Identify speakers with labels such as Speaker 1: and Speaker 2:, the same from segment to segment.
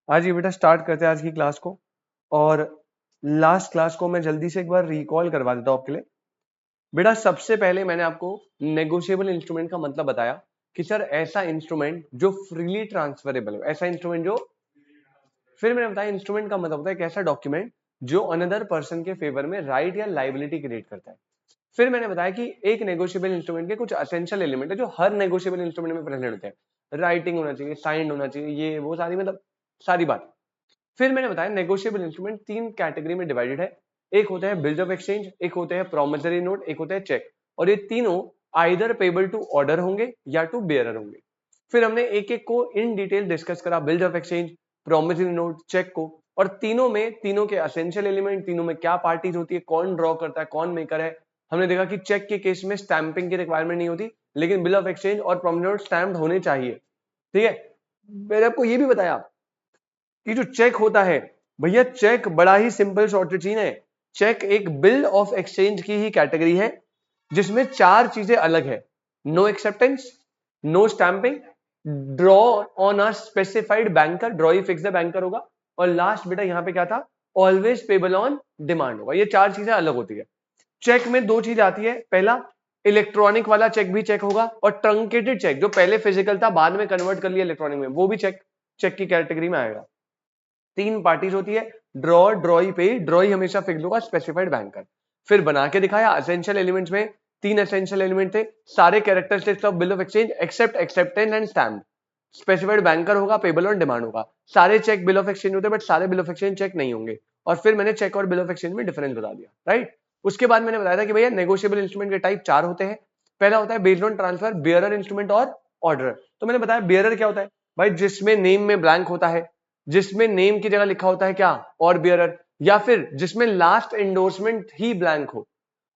Speaker 1: आज ये बेटा स्टार्ट करते हैं आज की क्लास को। और लास्ट क्लास को मैं जल्दी से एक बार रिकॉल करवा देता हूं आपके लिए। बेटा सबसे पहले मैंने आपको नेगोशिएबल इंस्ट्रूमेंट का मतलब बताया कि सर ऐसा इंस्ट्रूमेंट जो फ्रीली ट्रांसफरेबल हो, ऐसा इंस्ट्रूमेंट जो, फिर मैंने बताया इंस्ट्रूमेंट का मतलब होता है एक ऐसा डॉक्यूमेंट जो अनदर पर्सन के फेवर में राइट या लाइबिलिटी क्रिएट करता है। फिर मैंने बताया कि एक नेगोशिएबल इंस्ट्रूमेंट के कुछ एसेंशियल एलिमेंट है जो हर नेगोशिएबल इंस्ट्रूमेंट में प्रेजेंट होते हैं। राइटिंग होना चाहिए, साइंड होना चाहिए, ये वो सारी मतलब सारी बात। फिर मैंने बताया नेगोशिएबल इंस्ट्रूमेंट तीन कैटेगरी में डिवाइडेड है। एक होता है बिल्स ऑफ एक्सचेंज, एक होते हैं प्रोमिसरी नोट, एक होता है चेक। और ये तीनों आइदर पेबल टू ऑर्डर होंगे या टू बेयरर होंगे। फिर हमने एक एक को इन डिटेल डिस्कस करा, bills of exchange, promissory note, cheque को। और तीनों में तीनों के एसेंशियल एलिमेंट, तीनों में क्या पार्टीज होती है, कौन ड्रॉ करता है, कौन मेकर है। हमने देखा कि चेक के केस में स्टैंपिंग की रिक्वायरमेंट नहीं होती, लेकिन बिल ऑफ एक्सचेंज और प्रोमिसरी नोट स्टैम्प्ड होने चाहिए। ठीक है, मैंने आपको ये भी बताया कि जो चेक होता है भैया, चेक बड़ा ही सिंपल शॉर्टेड चीज है। चेक एक बिल ऑफ एक्सचेंज की ही कैटेगरी है जिसमें चार चीजें अलग है। No acceptance, no stamping, draw on a specified banker, draw ही फिक्स द बैंकर होगा, और लास्ट बेटा यहां पे क्या था, ऑलवेज पेबल ऑन डिमांड होगा। ये चार चीजें अलग होती है। चेक में दो चीज आती है, पहला इलेक्ट्रॉनिक वाला चेक भी चेक होगा, और ट्रंकेटेड चेक जो पहले फिजिकल था बाद में कन्वर्ट कर लिया इलेक्ट्रॉनिक में, वो भी चेक चेक की कैटेगरी में आएगा। तीन पार्टीज होती है, ड्रॉ, ड्रॉई पे, ड्रॉई हमेशा फिक्स होगा, स्पेसिफाइड बैंकर। फिर बना के दिखाया एसेंशियल एलिमेंट्स में तीन एसेंशियल एलिमेंट थे, सारे characteristics of bill of exchange except acceptance and stamp. Specified banker होगा, पेबल ऑन डिमांड होगा। सारे चेक बिल ऑफ एक्सचेंज होते हैं बट सारे बिल ऑफ एक्सचेंज चेक नहीं होंगे। और फिर मैंने चेक और बिल ऑफ एक्सचेंज में डिफरेंस बता दिया, राइट। उसके बाद मैंने बताया था कि भैया नेगोशिएबल इंस्ट्रूमेंट के टाइप चार होते हैं। पहला होता है based on transfer, bearer instrument और ऑर्डर। तो मैंने बताया बेयरर क्या होता है भाई, जिसमें नेम में ब्लैंक होता है, जिसमें नेम की जगह लिखा होता है क्या, और बेयरर, या फिर जिसमें लास्ट एंडोर्समेंट ही ब्लैंक हो।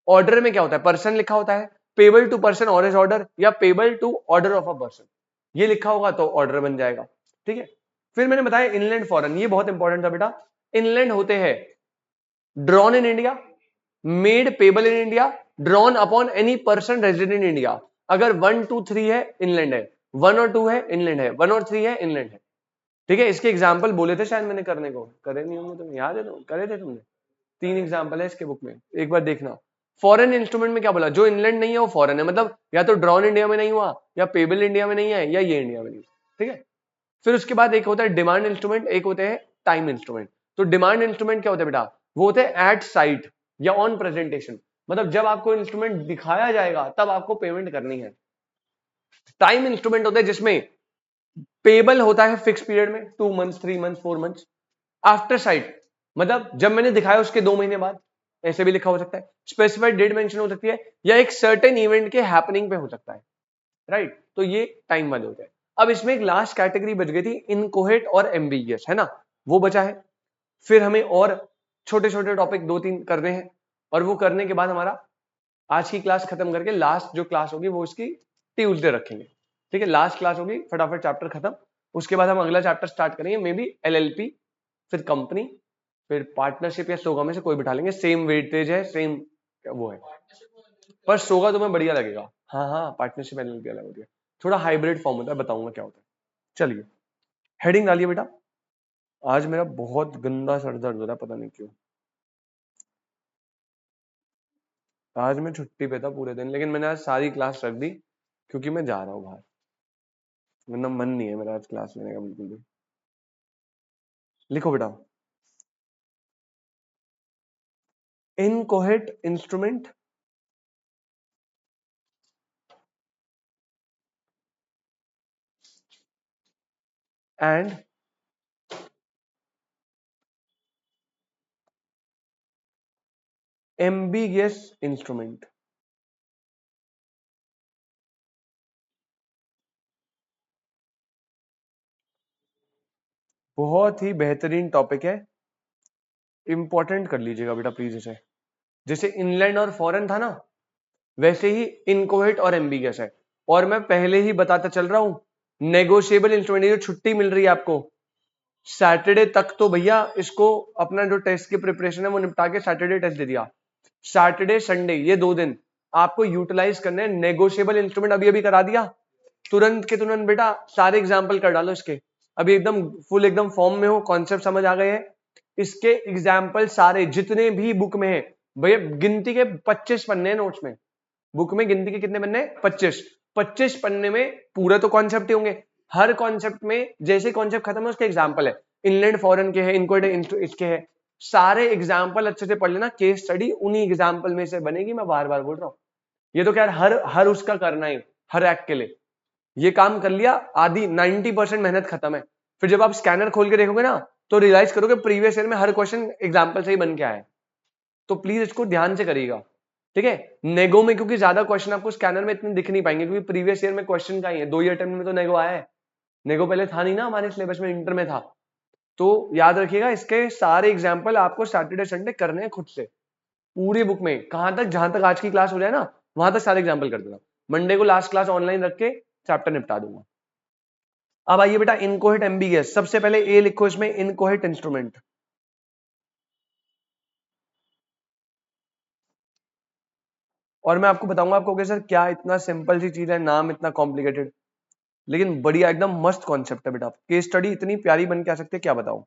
Speaker 1: ऑर्डर में क्या होता है, पर्सन लिखा होता है, payable to person or his order, या payable to order of a person, ये लिखा होगा तो ऑर्डर बन जाएगा। ठीक है। फिर मैंने बताया इनलैंड फॉरेन, ये बहुत इंपॉर्टेंट था बेटा। इनलैंड होते हैं drawn in India, made payable in India, drawn upon any person resident in India. अगर 1 2 3 है इनलैंड है, 1 और 2 है इनलैंड है, 1 और 3 है इनलैंड है। ठीक है, इसके एग्जाम्पल बोले थे शायद मैंने करने को, करे नहीं होंगे, तुम याद है, तो करे थे तुमने। तीन एग्जाम्पल है इसके बुक में, एक बार देखना। फॉरेन इंस्ट्रूमेंट में क्या बोला, जो इंलैंड नहीं है वो फॉरेन है, मतलब या तो ड्रॉन इंडिया में नहीं हुआ, या पेबल इंडिया में नहीं है, या ये इंडिया में नहीं। ठीक है। फिर उसके बाद एक होता है डिमांड इंस्ट्रूमेंट, एक होते हैं टाइम इंस्ट्रूमेंट। तो डिमांड इंस्ट्रूमेंट क्या होता है बेटा, वो होते हैं एट साइट या ऑन प्रेजेंटेशन, मतलब जब आपको इंस्ट्रूमेंट दिखाया जाएगा तब आपको पेमेंट करनी है। टाइम इंस्ट्रूमेंट होता है जिसमें पेबल होता है फिक्स पीरियड में, 2 months, 3 months, 4 months. After site मतलब जब मैंने दिखाया उसके 2 महीने बाद, ऐसे भी लिखा हो सकता है। स्पेसिफाइड डेट मेंशन हो सकती है, या एक सर्टेन इवेंट के हैपनिंग पे हो सकता है, राइट। तो ये टाइम वाले होते हैं। अब इसमें एक लास्ट कैटेगरी बच गई थी, इनकोहेट और एम्बिगियस, है ना, वो बचा है। फिर हमें और छोटे छोटे टॉपिक 2-3 करने हैं, और वो करने के बाद हमारा आज की क्लास खत्म करके लास्ट जो क्लास होगी वो इसकी ट्यूसडे रखेंगे। ठीक है, लास्ट क्लास होगी, फटाफट चैप्टर खत्म। उसके बाद हम अगला चैप्टर स्टार्ट करेंगे, मे बी एलएलपी, फिर कंपनी, फिर पार्टनरशिप या सोगा में से कोई बिठा लेंगे। सेम वेटेज है, सेम वो है, पर सोगा तुम्हें बढ़िया लगेगा। हाँ हाँ, पार्टनरशिप एलएलपी अलग होती है, थोड़ा हाइब्रिड फॉर्म होता है, बताऊंगा क्या होता है। चलिए हेडिंग डालिए बेटा। आज मेरा बहुत गंदा सर दर्द हो रहा है, पता नहीं क्यों। आज मैं छुट्टी पे था पूरे दिन, लेकिन मैंने आज सारी क्लास रख दी क्योंकि मैं जा रहा हूँ बाहर, वरना मन नहीं है मेरा आज क्लास लेने का बिल्कुल भी। लिखो बेटा, इनकोहेट इंस्ट्रूमेंट एंड एम्बिगियस इंस्ट्रूमेंट। बहुत ही बेहतरीन टॉपिक है, इंपॉर्टेंट कर लीजिएगा बेटा प्लीज इसे। जैसे इनलैंड और फॉरेन था ना, वैसे ही इनकोहेट और एम्बिगियस है। और मैं पहले ही बताता चल रहा हूं, नेगोशिएबल इंस्ट्रूमेंट, जो छुट्टी मिल रही है आपको सैटरडे तक, तो भैया इसको अपना जो टेस्ट की प्रिपरेशन है वो निपटा के सैटरडे टेस्ट दे दिया। सैटरडे संडे ये 2 दिन आपको यूटिलाइज करने हैं। नेगोशिएबल इंस्ट्रूमेंट अभी अभी करा दिया, तुरंत के तुरंत बेटा सारे एग्जाम्पल कर डालो इसके। अभी एकदम फुल एकदम फॉर्म में हो, कॉन्सेप्ट समझ आ गए हैं। इसके एग्जाम्पल सारे जितने भी बुक में है भैया, गिनती के 25 पन्ने हैं नोट्स में। बुक में गिनती के कितने पन्ने? 25 पन्ने में पूरे तो कॉन्सेप्ट ही होंगे। हर कॉन्सेप्ट में जैसे कॉन्सेप्ट खत्म है उसके एग्जाम्पल है। इनलैंड फॉरेन के है, इनकोहेरेंट इसके है, सारे एग्जाम्पल अच्छे से पढ़ लेना। केस स्टडी उन्हीं एग्जाम्पल में से बनेगी, मैं बार बार बोल रहा हूं। ये तो क्या हर उसका करना है, हर एक्ट के लिए। ये काम कर लिया, आधी 90% मेहनत खत्म है। फिर जब आप स्कैनर खोल के देखोगे ना तो रियलाइज करोगे प्रीवियस ईयर में हर क्वेश्चन एग्जाम्पल से ही बन के आया है। तो प्लीज इसको ध्यान से करिएगा, ठीक है। नेगो में क्योंकि ज्यादा क्वेश्चन आपको स्कैनर में इतने दिख नहीं पाएंगे, क्योंकि प्रीवियस ईयर में क्वेश्चन का ही है। 2 ही अटेम्प्ट में तो नेगो आया है। नेगो पहले था नहीं ना हमारे सिलेबस में, इंटर में था। तो याद रखिएगा इसके सारे एग्जाम्पल आपको सैटरडे संडे करने हैं खुद से, पूरी बुक में। कहां तक? जहां तक आज की क्लास हो जाए ना वहां तक सारे एग्जाम्पल कर देना। मंडे को लास्ट क्लास ऑनलाइन रख के चैप्टर निपटा दूंगा। अब आइए बेटा इनकोहेट एमबीएस। सबसे पहले ए लिखो इसमें, इनकोहेट इंस्ट्रूमेंट। और मैं आपको बताऊंगा, आपको सर क्या इतना सिंपल सी चीज है, नाम इतना कॉम्प्लिकेटेड, लेकिन बढ़िया एकदम मस्त कॉन्सेप्ट है बेटा। केस स्टडी इतनी प्यारी बन के आ सकती है, क्या बताऊं।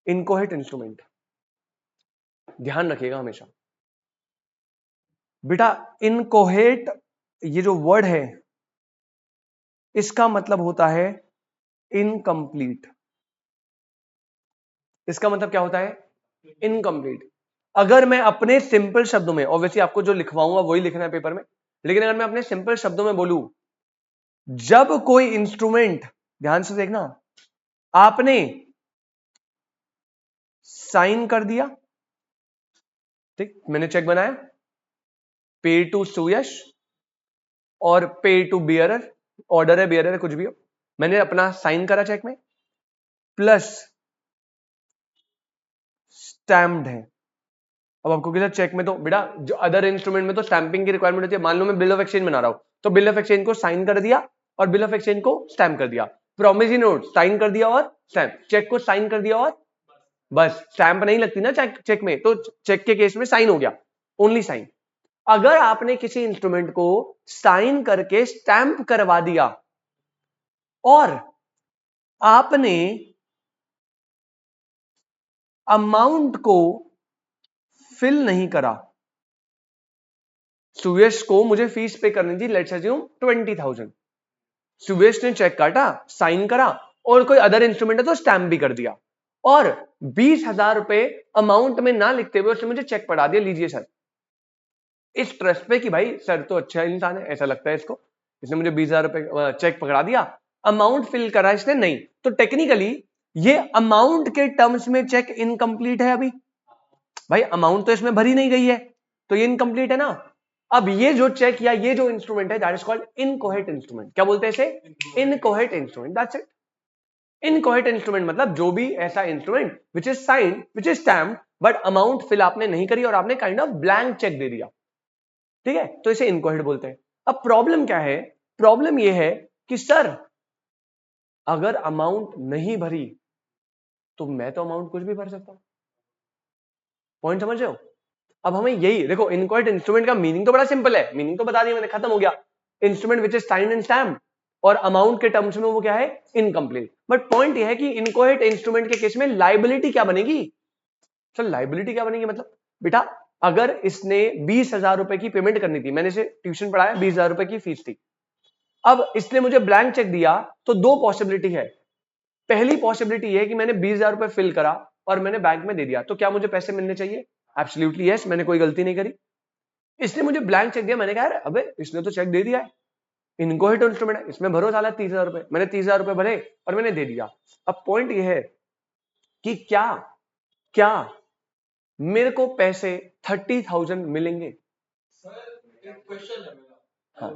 Speaker 1: इनकोहेट इंस्ट्रूमेंट ध्यान रखिएगा हमेशा बेटा। इनकोहेट ये जो वर्ड है इसका मतलब होता है इनकम्प्लीट। इसका मतलब क्या होता है? इनकम्प्लीट। अगर मैं अपने सिंपल शब्दों में, ऑब्वियसली आपको जो लिखवाऊंगा वही लिखना है पेपर में, लेकिन अगर मैं अपने सिंपल शब्दों में बोलूं, जब कोई इंस्ट्रूमेंट, ध्यान से देखना, आपने साइन कर दिया, ठीक, मैंने चेक बनाया, पे टू सुयश और पे टू बियरर, ऑर्डर है बियरर है कुछ भी हो, मैंने अपना साइन करा चेक में, प्लस स्टैम्प्ड है। अब आपको किसी चेक में तो बेटा जो अदर इंस्ट्रूमेंट में तो स्टैंपिंग की रिक्वायरमेंट होती है। मान लो मैं बिल ऑफ एक्सचेंज बना रहा हूं, तो बिल ऑफ एक्सचेंज को साइन कर दिया और बिल ऑफ एक्सचेंज को स्टैम्प कर दिया। प्रोमिसरी नोट साइन कर दिया और स्टैम्प, चेक को साइन कर दिया और बस। स्टैंप नहीं लगती ना चेक में, तो चेक के केस में साइन हो गया, ओनली साइन। अगर आपने किसी इंस्ट्रूमेंट को साइन करके स्टैंप करवा दिया और आपने अमाउंट को फिल नहीं करा, सुयश को मुझे फीस पे करनी थी, लेट्स अज्यूम 20,000, सुयश ने चेक काटा, साइन करा और कोई अदर इंस्ट्रूमेंट है तो स्टैम्प भी कर दिया, और 20,000 रुपए अमाउंट में ना लिखते हुए उसने मुझे चेक पढ़ा दिया, लीजिए सर। इस ट्रस्ट पे कि भाई सर तो अच्छा इंसान है, ऐसा लगता है इसको, इसने मुझे 20,000 रुपए चेक पकड़ा दिया, अमाउंट फिल करा इसने नहीं, तो टेक्निकली ये अमाउंट के टर्म्स में चेक इनकम्प्लीट है। अभी भाई अमाउंट तो इसमें भरी नहीं गई है, तो ये इनकम्प्लीट है ना। अब ये जो चेक या ये जो इंस्ट्रूमेंट है that is called inchoate instrument. क्या बोलते हैं इसे? Inchoate instrument, that's it. Inchoate instrument मतलब जो भी ऐसा instrument which is signed, which is stamped, but amount fill आपने नहीं करी और आपने काइंड ऑफ ब्लैंक चेक दे दिया, ठीक है, तो इसे इनकोहेट बोलते हैं। अब प्रॉब्लम क्या है? प्रॉब्लम यह है कि सर अगर अमाउंट नहीं भरी तो मैं तो अमाउंट कुछ भी भर सकता हूं। पॉइंट समझ रहे हो? अब हमें यही देखो, इनकोहेट इंस्ट्रूमेंट का मीनिंग तो बड़ा सिंपल है, मीनिंग तो बता दिया मैंने, खत्म हो गया। Instrument which is signed and stamped, और अमाउंट के टर्म्स में वो क्या है? इनकम्प्लीट। बट पॉइंट यह है कि इनकोहेट इंस्ट्रूमेंट के केस में लाइबिलिटी क्या बनेगी? सर लाइबिलिटी क्या बनेगी मतलब? बेटा अगर इसने 20,000 रुपए की पेमेंट करनी थी, मैंने इसे ट्यूशन पढ़ाया, 20,000 रुपए की फीस थी, अब इसने मुझे ब्लैंक चेक दिया, तो दो पॉसिबिलिटी है। पहली पॉसिबिलिटी है कि मैंने 20,000 रुपए फिल करा और मैंने बैंक में दे दिया, तो क्या मुझे पैसे मिलने चाहिए? एब्सोल्युटली यस, मैंने कोई गलती नहीं करी। इसने मुझे ब्लैंक चेक दिया, मैंने कहा यार अबे इसने तो चेक दे दिया है, इनकोहेट इंस्ट्रूमेंट है, इसमें भरो साला 30,000 रुपए, मैंने 30,000 रुपए भरे और मैंने दे दिया। अब पॉइंट ये है कि क्या क्या मेरे को पैसे 30,000 मिलेंगे?
Speaker 2: सर एक क्वेश्चन है मेरा।
Speaker 1: हाँ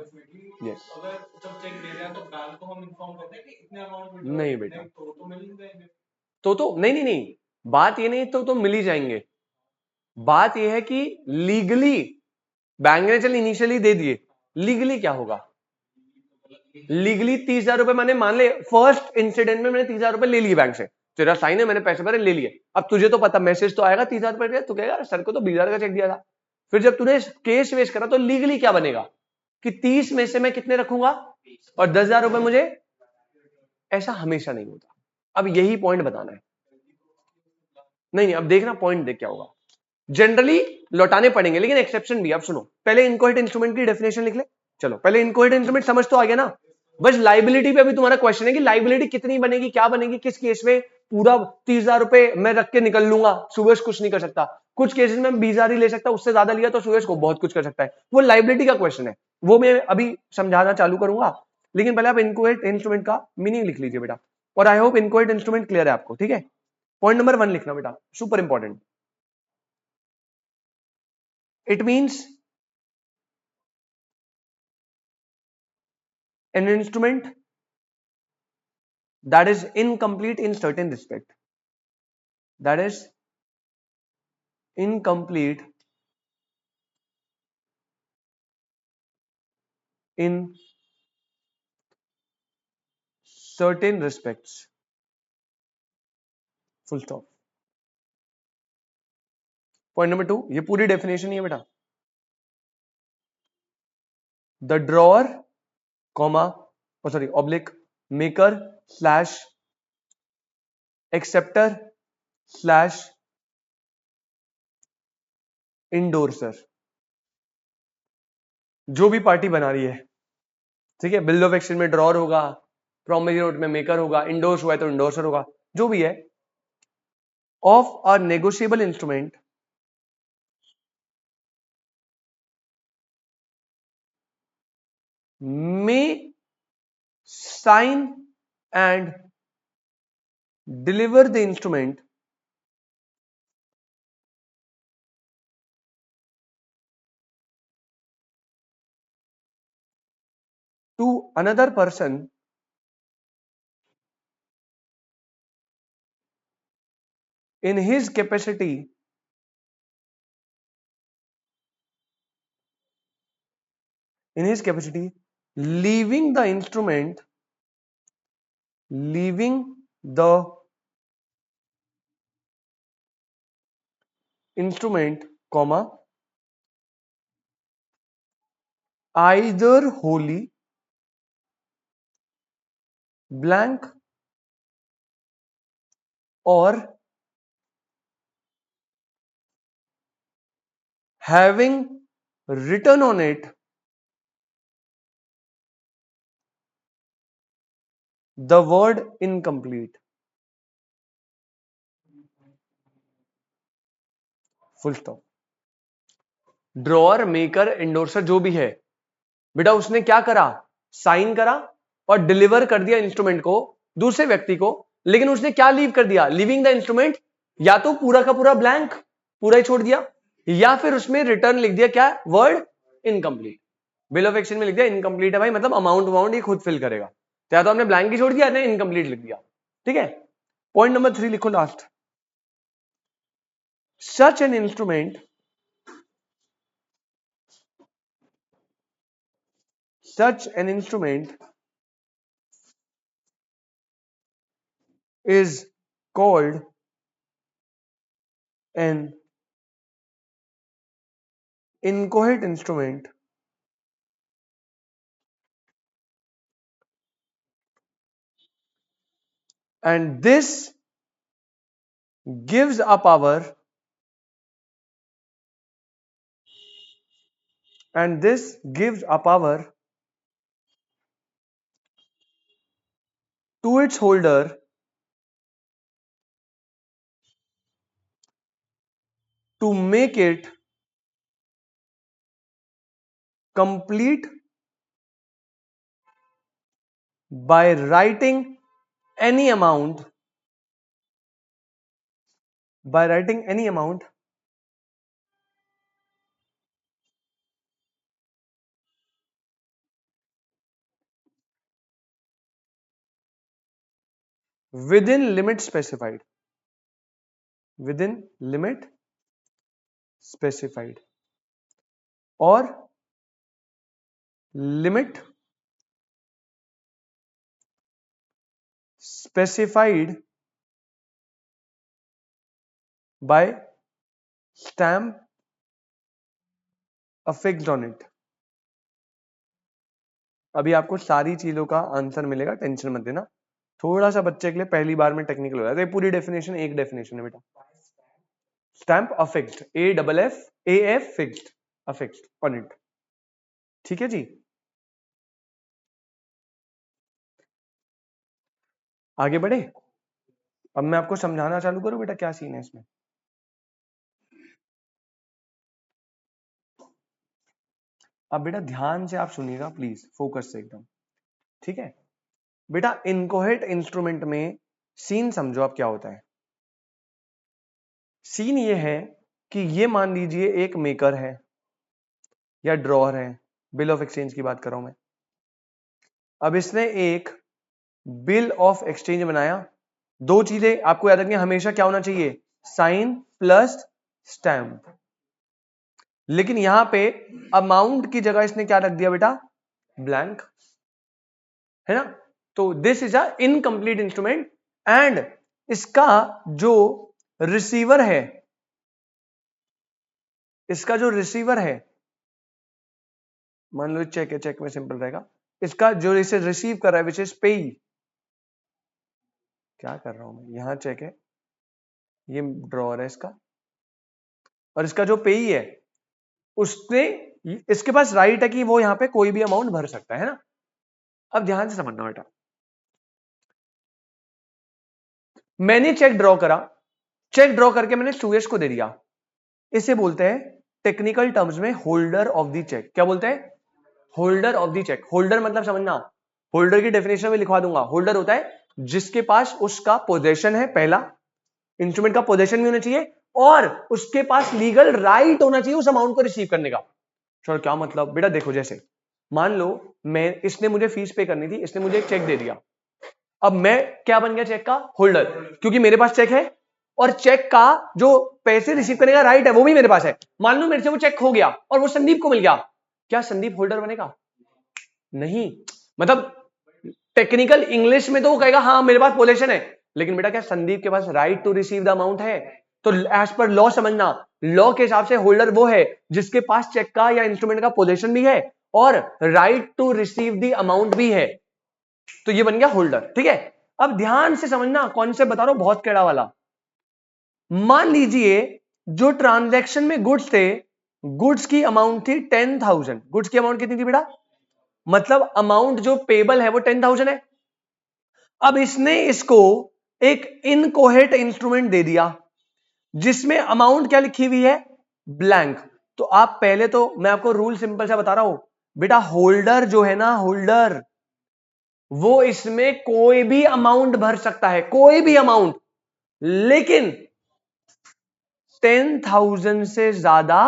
Speaker 2: यस, अगर जब चेक दे रहे हैं तो बैंक को हम इन्फॉर्म करते हैं कि इतने अमाउंट
Speaker 1: नहीं बेटा,
Speaker 2: तो मिल जाएंगे।
Speaker 1: तो नहीं नहीं नहीं, बात ये नहीं तो मिल ही जाएंगे। बात ये है कि लीगली बैंक ने चल इनिशियली दे दिए, लीगली क्या होगा? लीगली 30,000 रुपए मैंने, मान ले फर्स्ट इंसिडेंट में मैंने 30,000 रुपए ले लिए बैंक से, तेरा साइन है, मैंने पैसे भरे ले लिए। अब तुझे तो पता मैसेज तो आएगा 30,000 रुपए, तू कहेगा सर को तो 20,000 का चेक दिया था। फिर जब तूने केस वेस करा तो लीगली क्या बनेगा कि 30 में से मैं कितने रखूंगा और 10,000 रुपए मुझे ऐसा हमेशा नहीं होता। अब यही पॉइंट बताना है। नहीं, अब देखना पॉइंट देख क्या होगा। जनरली लौटाने पड़ेंगे, लेकिन एक्सेप्शन भी। अब सुनो, पहले इनकोहेरेंट इंस्ट्रूमेंट की डेफिनेशन लिख ले। चलो पहले इनकोहेरेंट इंस्ट्रूमेंट समझ तो आ गया ना। बस लाइबिलिटी पे अभी तुम्हारा क्वेश्चन है कि लाइबिलिटी कितनी बनेगी, क्या बनेगी, किस केस में पूरा 30,000 रुपए मैं रख के निकल लूंगा, सुरेश कुछ नहीं कर सकता। कुछ केसेस में 20,000 ही ले सकता, उससे ज्यादा लिया तो सुरेश को बहुत कुछ कर सकता है। वो लाइबिलिटी का क्वेश्चन है, वो मैं अभी समझाना चालू करूंगा। लेकिन पहले आप इनकोहेरेंट इंस्ट्रूमेंट का मीनिंग लिख लीजिए बेटा, और I hope incoherent instrument clear है आपको। ठीक है, पॉइंट नंबर 1 लिखना बेटा, super important. It means an instrument that is incomplete in certain respect. That is incomplete in certain respects. Full stop. Point number 2, ये पूरी डेफिनेशन ही है बेटा। The drawer, comma, oblique, maker slash acceptor slash endorser, जो भी party बना रही है, ठीक है। बिल ऑफ एक्सचेंज में ड्रॉर होगा, प्रॉमिसरी नोट में मेकर होगा, इंडोर्स हुआ है तो इंडोर्सर होगा, जो भी है, of a negotiable instrument may sign and deliver the instrument to another person in his capacity leaving the instrument comma either wholly, blank, or having written on it the word incomplete. Full stop. Drawer, maker, endorser जो भी है बेटा, उसने क्या करा, sign करा और deliver कर दिया इंस्ट्रूमेंट को दूसरे व्यक्ति को, लेकिन उसने क्या लीव कर दिया, लिविंग द इंस्ट्रूमेंट, या तो पूरा का पूरा ब्लैंक, पूरा ही छोड़ दिया, या फिर उसमें रिटर्न लिख दिया क्या, word incomplete. Bill of exchange में लिख दिया इनकम्प्लीट है भाई, मतलब अमाउंट ये खुद फिल करेगा, या तो हमने ब्लैंक ही छोड़ दिया, नहीं इनकम्प्लीट लिख दिया। ठीक है, पॉइंट नंबर 3 लिखो last. Such an instrument is called an inchoate instrument, and this gives a power to its holder to make it complete by writing any amount within limit specified, or limit specified by stamp affixed on it। अभी आपको सारी चीजों का answer मिलेगा, tension मत लेना, थोड़ा सा बच्चे के लिए पहली बार में टेक्निकल हो रहा है। पूरी डेफिनेशन एक डेफिनेशन है बेटा, stamp affixed, AFF fixed, affixed on it. ठीक है जी, आगे बढ़े। अब मैं आपको समझाना चालू करूं बेटा क्या सीन है इसमें। अब बेटा ध्यान से आप सुनिएगा प्लीज, फोकस से एकदम, ठीक है बेटा। इनकोहेट इंस्ट्रूमेंट में सीन समझो आप क्या होता है। सीन ये है कि ये मान लीजिए एक मेकर है या ड्रॉअर है, बिल ऑफ एक्सचेंज की बात कर रहा हूं मैं। अब इसने एक बिल ऑफ एक्सचेंज बनाया। दो चीजें आपको याद रखनी, हमेशा क्या होना चाहिए, साइन प्लस स्टैम्प। लेकिन यहां पे अमाउंट की जगह इसने क्या रख दिया बेटा, ब्लैंक, है ना। तो this is a incomplete instrument and इसका जो रिसीवर है, इसका जो रिसीवर है, मान लो चेक है, चेक में सिंपल रहेगा, इसका जो इसे रिसीव कर रहा है विच इज पेई, क्या कर रहा हूं मैं, यहां चेक है, ये ड्रॉअर है इसका, और इसका जो पेई है उसने, इसके पास राइट है कि वो यहां पे कोई भी अमाउंट भर सकता है ना। अब ध्यान से समझना बेटा, मैंने चेक ड्रॉ करा, चेक ड्रॉ करके मैंने सुयश को दे दिया, इसे बोलते हैं टेक्निकल टर्म्स में होल्डर ऑफ द चेक। क्या बोलते हैं, holder of the cheque. Holder मतलब समझना, होल्डर की डेफिनेशन में लिखवा दूंगा। होल्डर होता है जिसके पास उसका पोजेशन है, पहला इंस्ट्रूमेंट का पोजेशन भी होना चाहिए और उसके पास लीगल राइट होना चाहिए उस अमाउंट को रिसीव करने का। चलो क्या मतलब बेटा, देखो जैसे मान लो मैं, इसने मुझे फीस पे करनी थी, इसने मुझे एक चेक दे दिया। अब मैं क्या बन गया, चेक का होल्डर, क्योंकि मेरे पास चेक है और चेक का जो पैसे रिसीव करने का राइट है वो भी मेरे पास है। मान लो मेरे से वो चेक खो गया और वो संदीप को मिल गया, क्या संदीप होल्डर बनेगा, नहीं। मतलब टेक्निकल इंग्लिश में तो वो कहेगा हाँ मेरे पास पोजेशन है, लेकिन बेटा क्या संदीप के पास right to receive the amount है। तो एज पर लॉ समझना, लॉ के हिसाब से होल्डर वो है जिसके पास चेक का या इंस्ट्रूमेंट का पोजेशन भी है और right to receive the amount भी है, तो ये बन गया होल्डर। ठीक है, अब ध्यान से समझना, कॉन्सेप्ट बता रहा हूं बहुत कैड़ा वाला। मान लीजिए जो ट्रांजैक्शन में गुड्स थे, गुड्स की अमाउंट थी 10,000। गुड्स की अमाउंट कितनी थी बेटा, मतलब अमाउंट जो पेबल है वो 10,000 है। अब इसने इसको एक इनकोहेट इंस्ट्रूमेंट दे दिया जिसमें अमाउंट क्या लिखी हुई है, ब्लैंक। तो आप पहले, तो मैं आपको रूल सिंपल सा बता रहा हूं बेटा, होल्डर जो है ना, होल्डर वो इसमें कोई भी अमाउंट भर सकता है, कोई भी अमाउंट, लेकिन 10,000 से ज्यादा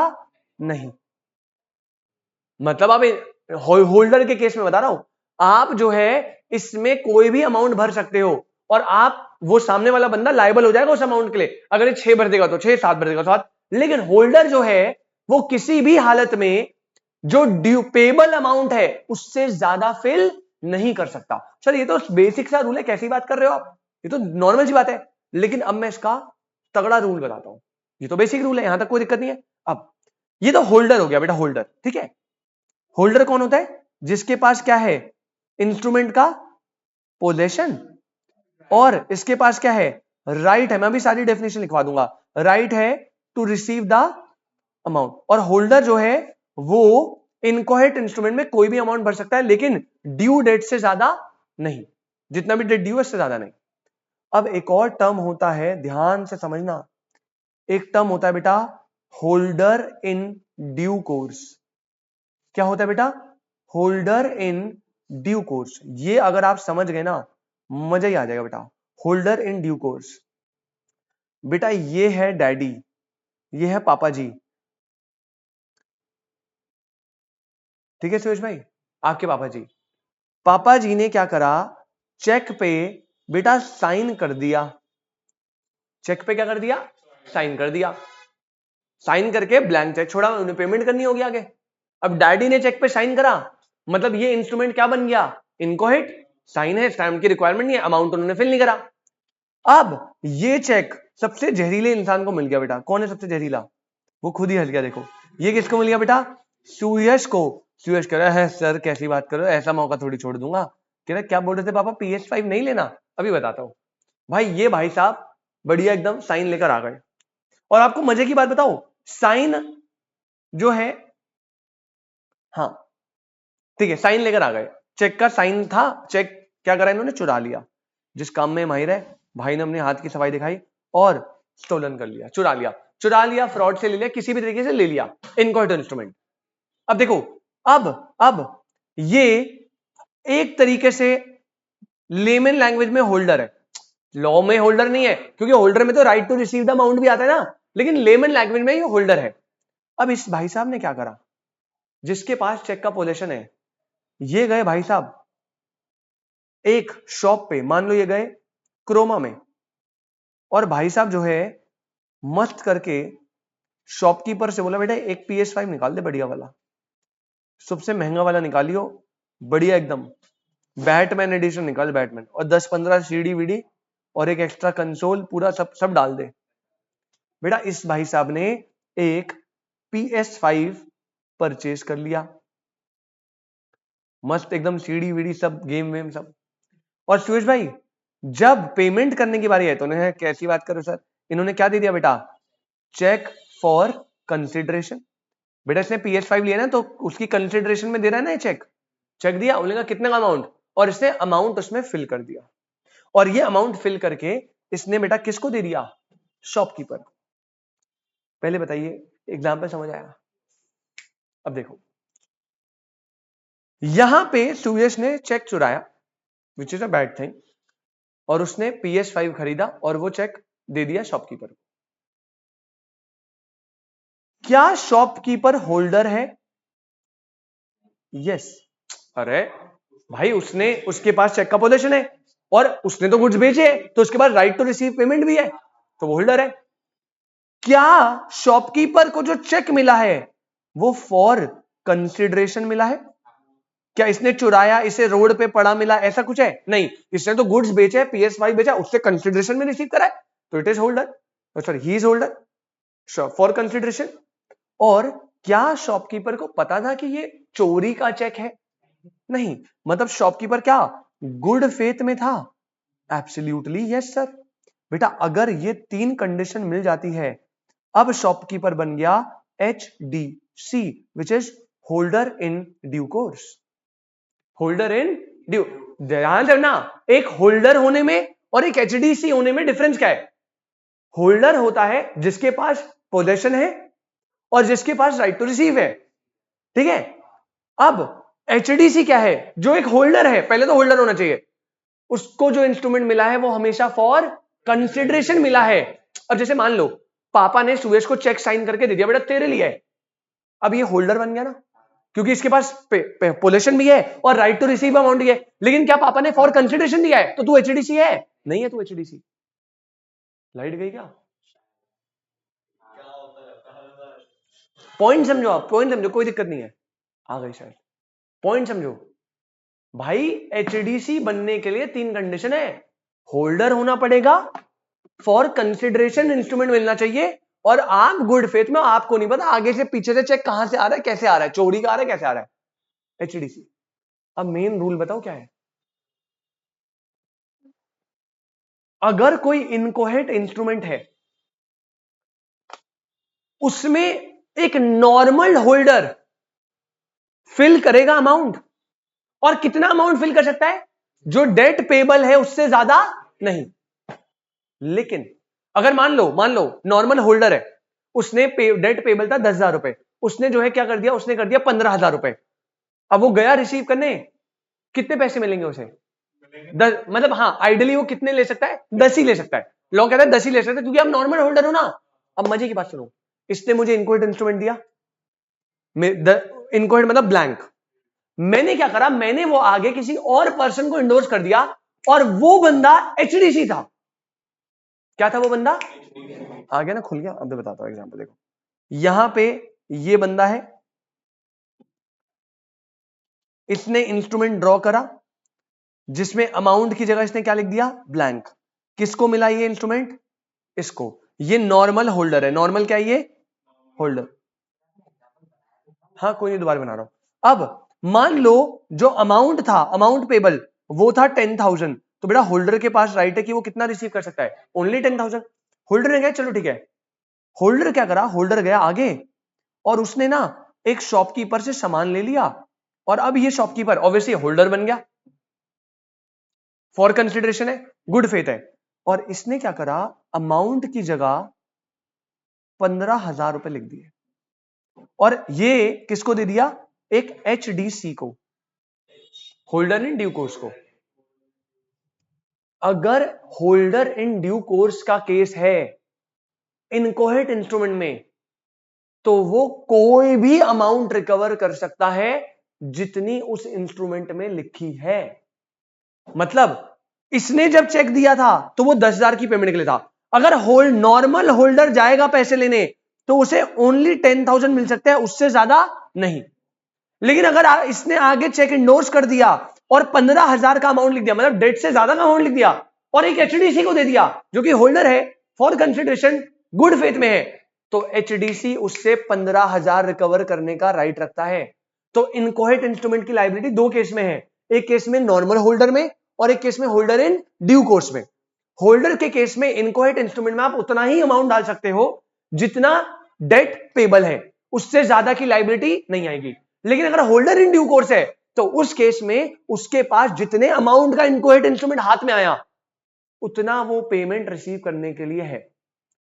Speaker 1: नहीं। मतलब आप होल्डर के केस में बता रहा हूं, आप जो है इसमें कोई भी अमाउंट भर सकते हो और आप, वो सामने वाला बंदा लायबल हो जाएगा उस अमाउंट के लिए, अगर ये 6 भर देगा तो 6, 7 भर देगा तो 7। लेकिन होल्डर जो है वो किसी भी हालत में जो ड्यू पेबल अमाउंट है उससे ज्यादा फिल नहीं कर सकता। सर ये तो बेसिक सा रूल है, कैसी बात कर रहे हो आप, ये तो नॉर्मल सी बात है। लेकिन अब मैं इसका तगड़ा रूल बताता हूं, ये तो बेसिक रूल है, यहां तक कोई दिक्कत नहीं है। अब ये तो होल्डर हो गया बेटा, होल्डर। ठीक है, होल्डर कौन होता है, जिसके पास क्या है, इंस्ट्रूमेंट का पोजेशन और इसके पास क्या है, राइट है। मैं भी सारी डेफिनेशन लिखवा दूंगा, राइट है टू रिसीव द अमाउंट। और होल्डर जो है वो इनकोहेट इंस्ट्रूमेंट में कोई भी अमाउंट भर सकता है, लेकिन ड्यू डेट से ज्यादा नहीं, जितना भी डेट ड्यू है उससे ज्यादा नहीं। अब एक और टर्म होता है, ध्यान से समझना, एक टर्म होता है बेटा होल्डर इन ड्यू कोर्स। क्या होता है बेटा, होल्डर इन ड्यू कोर्स। ये अगर आप समझ गए ना, मजा ही आ जाएगा बेटा। होल्डर इन ड्यू कोर्स, बेटा ये है डैडी, ये है पापा जी। ठीक है सुरेश भाई, आपके पापा जी, पापा जी ने क्या करा, चेक पे बेटा साइन कर दिया। चेक पे क्या कर दिया, साइन कर दिया। साइन करके ब्लैंक चेक छोड़ा, उन्हें पेमेंट करनी होगी आगे। अब डैडी ने चेक पे साइन करा, मतलब ये इंस्ट्रूमेंट क्या बन गया, इनकोहेट, साइन है, स्टैम्प की रिक्वायरमेंट नहीं है, अमाउंट उन्होंने फिल नहीं करा। अब ये चेक सबसे जहरीले इंसान को मिल गया बेटा। कौन है सबसे जहरीला, वो खुद ही हंस गया। देखो ये किसको मिल गया बेटा, सुयश को। सुयश कह रहा है सर कैसी बात कर रहे हो, ऐसा मौका थोड़ी छोड़ दूंगा। कह रहा क्या बोल रहे थे पापा, PS5 नहीं लेना, अभी बताता हूं भाई। ये भाई साहब बढ़िया एकदम साइन लेकर आ गए, और आपको मजे की बात बताओ, साइन जो है, हाँ ठीक है, साइन लेकर आ गए, चेक का साइन था, चेक क्या करा इन्होंने, चुरा लिया। जिस काम में माहिर है भाई ने अपने हाथ की सफाई दिखाई और स्टोलन कर लिया, चुरा लिया, फ्रॉड से ले लिया, किसी भी तरीके से ले लिया इनकॉर्ट इंस्ट्रूमेंट। अब देखो, अब ये एक तरीके से लेमन लैंग्वेज में होल्डर है, लॉ में होल्डर नहीं है, क्योंकि होल्डर में तो right to receive the amount भी आता है ना, लेकिन लेमन लैंग्वेज में ये होल्डर है। अब इस भाई साहब ने क्या करा, जिसके पास चेक का पोजीशन है, ये गए भाई साहब एक शॉप पे, मान लो ये गए क्रोमा में, और भाई साहब जो है मस्त करके शॉपकीपर से बोला, बेटा एक PS5 निकाल दे बढ़िया वाला, सबसे महंगा वाला निकालियो, बढ़िया एकदम बैटमैन एडिशन निकाल, बैटमैन, और 10-15 सीडी वीडी और एक एक्स्ट्रा कंसोल, पूरा सब डाल दे। बेटा इस भाई साहब ने एक PS5 परचेज कर लिया, मस्त एकदम सीडी वीडी सब, गेम वेम सब। और सुरेश भाई जब पेमेंट करने की बारी है तो उन्हें कैसी बात करो सर, इन्होंने क्या दे दिया बेटा, चेक फॉर कंसिडरेशन। बेटा इसने PS5 लिया ना, तो उसकी कंसिडरेशन में दे रहा है ना ये चेक दिया, बोलेगा कितने का अमाउंट, और इसने अमाउंट उसमें फिल कर दिया, और ये अमाउंट फिल करके इसने बेटा किसको दे दिया, शॉपकीपर। पहले बताइए एग्जाम्पल समझ आया? अब देखो यहां पे सुयश ने चेक चुराया, which is a bad thing, और उसने PS5 खरीदा और वो चेक दे दिया शॉपकीपर को। क्या शॉपकीपर होल्डर है? यस। अरे भाई उसने, उसके पास चेक का पोजीशन है और उसने तो गुड्स बेचे, तो उसके पास राइट टू रिसीव पेमेंट भी है, तो वो होल्डर है। क्या शॉपकीपर को जो चेक मिला है वो फॉर कंसिडरेशन मिला है? क्या इसने चुराया, इसे रोड पे पड़ा मिला, ऐसा कुछ है? नहीं, इसने तो गुड्स बेचे, PS5 बेचा, उससे कंसिडरेशन में रिसीव करा है, तो it is holder, sorry he is holder for consideration. और क्या शॉपकीपर को पता था कि ये चोरी का चेक है? नहीं, मतलब शॉपकीपर क्या गुड फेथ में था? Absolutely yes sir. बेटा अगर ये 3 कंडीशन मिल जाती है, अब शॉपकीपर बन गया HDC, which is holder in due course. Holder in due, ध्यान रखना, एक होल्डर होने में और एक HDC होने में डिफरेंस क्या है? होल्डर होता है जिसके पास पोजेशन है और जिसके पास राइट टू रिसीव है, ठीक है। अब HDC क्या है? जो एक होल्डर है, पहले तो होल्डर होना चाहिए, उसको जो इंस्ट्रूमेंट मिला है वो हमेशा फॉर कंसिडरेशन मिला है। अब जैसे मान लो पापा ने सुरेश को चेक साइन करके दे दिया, बेटा तेरे लिए है, अब ये होल्डर बन गया ना, क्योंकि इसके पास पोजीशन भी है और राइट टू रिसीव अमाउंट भी है। लेकिन क्या पापा ने फॉर कंसिडरेशन दिया है तो तू HDC है? नहीं है तू HDC। लाइट गई क्या? पॉइंट समझो आप, पॉइंट समझो, कोई दिक्कत नहीं है, आ गई शायद। पॉइंट समझो भाई, HDC बनने के लिए 3 कंडीशन है, होल्डर होना पड़ेगा, फॉर कंसिडरेशन इंस्ट्रूमेंट मिलना चाहिए, और आप गुड फेथ में, आपको नहीं पता आगे से पीछे से चेक कहां से आ रहा है, कैसे आ रहा है, चोरी का आ रहा है, कैसे आ रहा है, HDC। अब मेन रूल बताओ क्या है? अगर कोई इनकोहेरेंट इंस्ट्रूमेंट है, उसमें एक नॉर्मल होल्डर फिल करेगा अमाउंट, और कितना अमाउंट फिल कर सकता है? जो डेट पेबल है उससे ज्यादा नहीं। लेकिन अगर मान लो नॉर्मल होल्डर है, उसने डेट पेबल था 10,000 रुपए, उसने जो है क्या कर दिया, उसने कर दिया 15,000 रुपए। अब वो गया रिसीव करने, कितने पैसे मिलेंगे उसे? 10, मतलब हाँ आइडियली वो कितने ले सकता है? 10 ही ले सकता है। लोग कहते हैं 10 ही ले सकते हैं क्योंकि आप नॉर्मल होल्डर हो ना। अब मजे की बात सुनो, इसने मुझे इनकोहेरेंट इंस्ट्रूमेंट दिया, इनकोहेरेंट मतलब ब्लैंक, मैंने क्या करा, मैंने वो आगे किसी और पर्सन को इंडोर्स कर दिया, और वो बंदा HDC था। क्या था वो बंदा? आ गया ना, खुल गया। अब बताता हूं एग्जांपल, देखो यहां पे ये बंदा है, इसने इंस्ट्रूमेंट ड्रॉ करा जिसमें अमाउंट की जगह इसने क्या लिख दिया? ब्लैंक। किसको मिला ये इंस्ट्रूमेंट? इसको। ये नॉर्मल होल्डर है, नॉर्मल क्या है ये? होल्डर। हाँ कोई नहीं, दोबारा बना रहा हूं। अब मान लो जो अमाउंट था, अमाउंट पेबल वो था 10,000, तो बेटा होल्डर के पास राइट है कि वो कितना रिसीव कर सकता है, ओनली 10,000। होल्डर ने गया, चलो ठीक है, होल्डर क्या करा, होल्डर गया आगे और उसने ना एक शॉपकीपर से सामान ले लिया, और अब ये शॉपकीपर ऑब्वियसली होल्डर बन गया, फॉर कंसिडरेशन है, गुड फेथ है, और इसने क्या करा, अमाउंट की जगह 15,000 रुपए लिख दिए, और ये किसको दे दिया, एक HDC को, होल्डर इन ड्यू कोर्स को। अगर होल्डर इन ड्यू कोर्स का केस है इनकोहेट इंस्ट्रूमेंट में, तो वो कोई भी अमाउंट रिकवर कर सकता है जितनी उस इंस्ट्रूमेंट में लिखी है। मतलब इसने जब चेक दिया था तो वो 10,000 की पेमेंट के लिए था, अगर नॉर्मल होल्डर जाएगा पैसे लेने तो उसे ओनली 10,000 मिल सकते हैं, उससे ज्यादा नहीं। लेकिन अगर इसने आगे चेक इंडोर्स कर दिया और 15,000 का अमाउंट लिख दिया, मतलब डेट से ज्यादा का अमाउंट लिख दिया, और एक HDC को दे दिया जो कि होल्डर है, फॉर कंसिडरेशन, गुड फेथ में है, तो HDC उससे 15,000 रिकवर करने का राइट रखता है। तो इनकोहेट इंस्ट्रूमेंट की लायबिलिटी दो केस में है, एक केस में नॉर्मल होल्डर में और एक केस में होल्डर इन ड्यू कोर्स में। होल्डर के केस में इनकोहेट इंस्ट्रूमेंट में आप उतना ही अमाउंट डाल सकते हो जितना डेट पेबल है, उससे ज्यादा की लायबिलिटी नहीं आएगी। लेकिन अगर होल्डर इन ड्यू कोर्स है तो उस केस में उसके पास जितने अमाउंट का इनकोहेट इंस्ट्रूमेंट हाथ में आया उतना वो पेमेंट रिसीव करने के लिए है,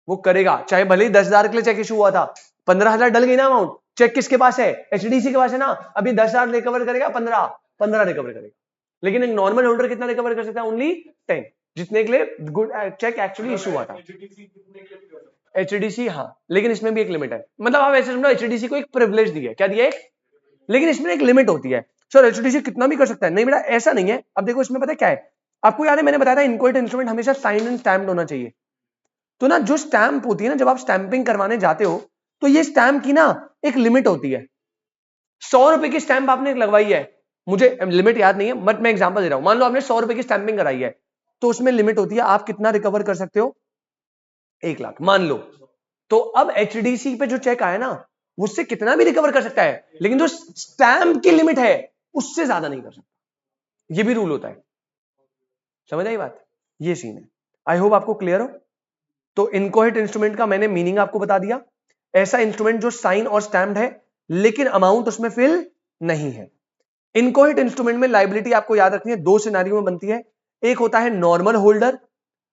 Speaker 1: वो करेगा, चाहे भले ही 10,000 के लिए चेक इशू हुआ था, 15,000 डल गई ना अमाउंट, चेक किसके पास है, HDC के पास है ना, अभी 10,000 रिकवर करेगा, 15 रिकवर करेगा। लेकिन एक नॉर्मल होल्डर कितना रिकवर कर सकता है, ओनली 10, जितने के लिए गुड चेक एक्चुअली इशू हुआ था। HDC, हाँ, लेकिन इसमें भी एक लिमिट है, मतलब आप ऐसे समझो HDC को एक प्रिविलेज दिया है, क्या दिया है, लेकिन इसमें एक लिमिट होती है। सर HDC कितना भी कर सकता है, नहीं बेटा ऐसा नहीं है। अब देखो इसमें पता है क्या है, आपको याद है मैंने बताया था इनकोहेट इंस्ट्रूमेंट हमेशा साइन एंड स्टैम्प्ड होना चाहिए। तो ना जो स्टैंप होती है ना, जब आप स्टैंपिंग करवाने जाते हो तो ये स्टैंप की ना एक लिमिट होती है। 100 रुपए की स्टैंप आपने लगवाई है, मुझे लिमिट याद नहीं है बट मैं एग्जांपल दे रहा हूं, मान लो आपने 100 रुपए की स्टैंपिंग कराई है, तो उसमें लिमिट होती है आप कितना रिकवर कर सकते हो, 1 लाख मान लो। तो अब HDC पे जो चेक आया ना उससे कितना भी रिकवर कर सकता है, लेकिन जो स्टैंप की लिमिट है उससे ज्यादा नहीं कर सकता, ये भी रूल होता है। समझ आई बात, ये सीन है। आई होप आपको क्लियर हो। तो इनकोहेट इंस्ट्रूमेंट का मैंने मीनिंग आपको बता दिया, ऐसा इंस्ट्रूमेंट जो साइन और स्टैम्प्ड है लेकिन अमाउंट उसमें फिल नहीं है। इनकोहेट इंस्ट्रूमेंट में लायबिलिटी आपको याद रखनी है, दो सिनेरियो में बनती है, एक होता है नॉर्मल होल्डर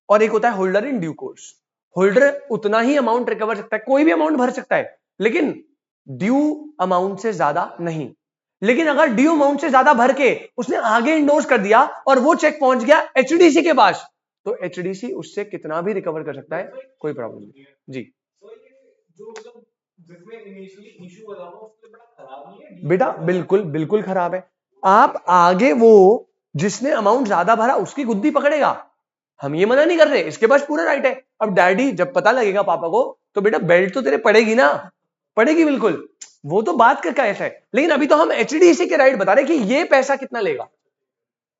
Speaker 1: और एक होता है holder in due course. Holder उतना ही अमाउंट रिकवर सकता है, कोई भी अमाउंट भर सकता है, लेकिन ड्यू अमाउंट से ज्यादा नहीं। लेकिन अगर ड्यू अमाउंट से ज्यादा भर के उसने आगे इंडोर्स कर दिया और वो चेक पहुंच गया HDC के पास, तो HDC उससे कितना भी रिकवर कर सकता है, कोई प्रॉब्लम नहीं जी।
Speaker 2: जो मतलब जिसमें इनिशियली इशू हुआ था वो उससे बड़ा खराब नहीं है,
Speaker 1: बेटा बिल्कुल बिल्कुल खराब है। आप आगे वो जिसने अमाउंट ज्यादा भरा उसकी गुद्दी पकड़ेगा, हम ये मना नहीं कर रहे, इसके पास पूरा राइट है। अब डैडी जब पता लगेगा पापा को तो बेटा बेल्ट तो तेरे पड़ेगी ना, पड़ेगी बिल्कुल, वो तो बात का ऐसा है। लेकिन अभी तो हम HDC के राइट बता रहे कि ये पैसा कितना लेगा,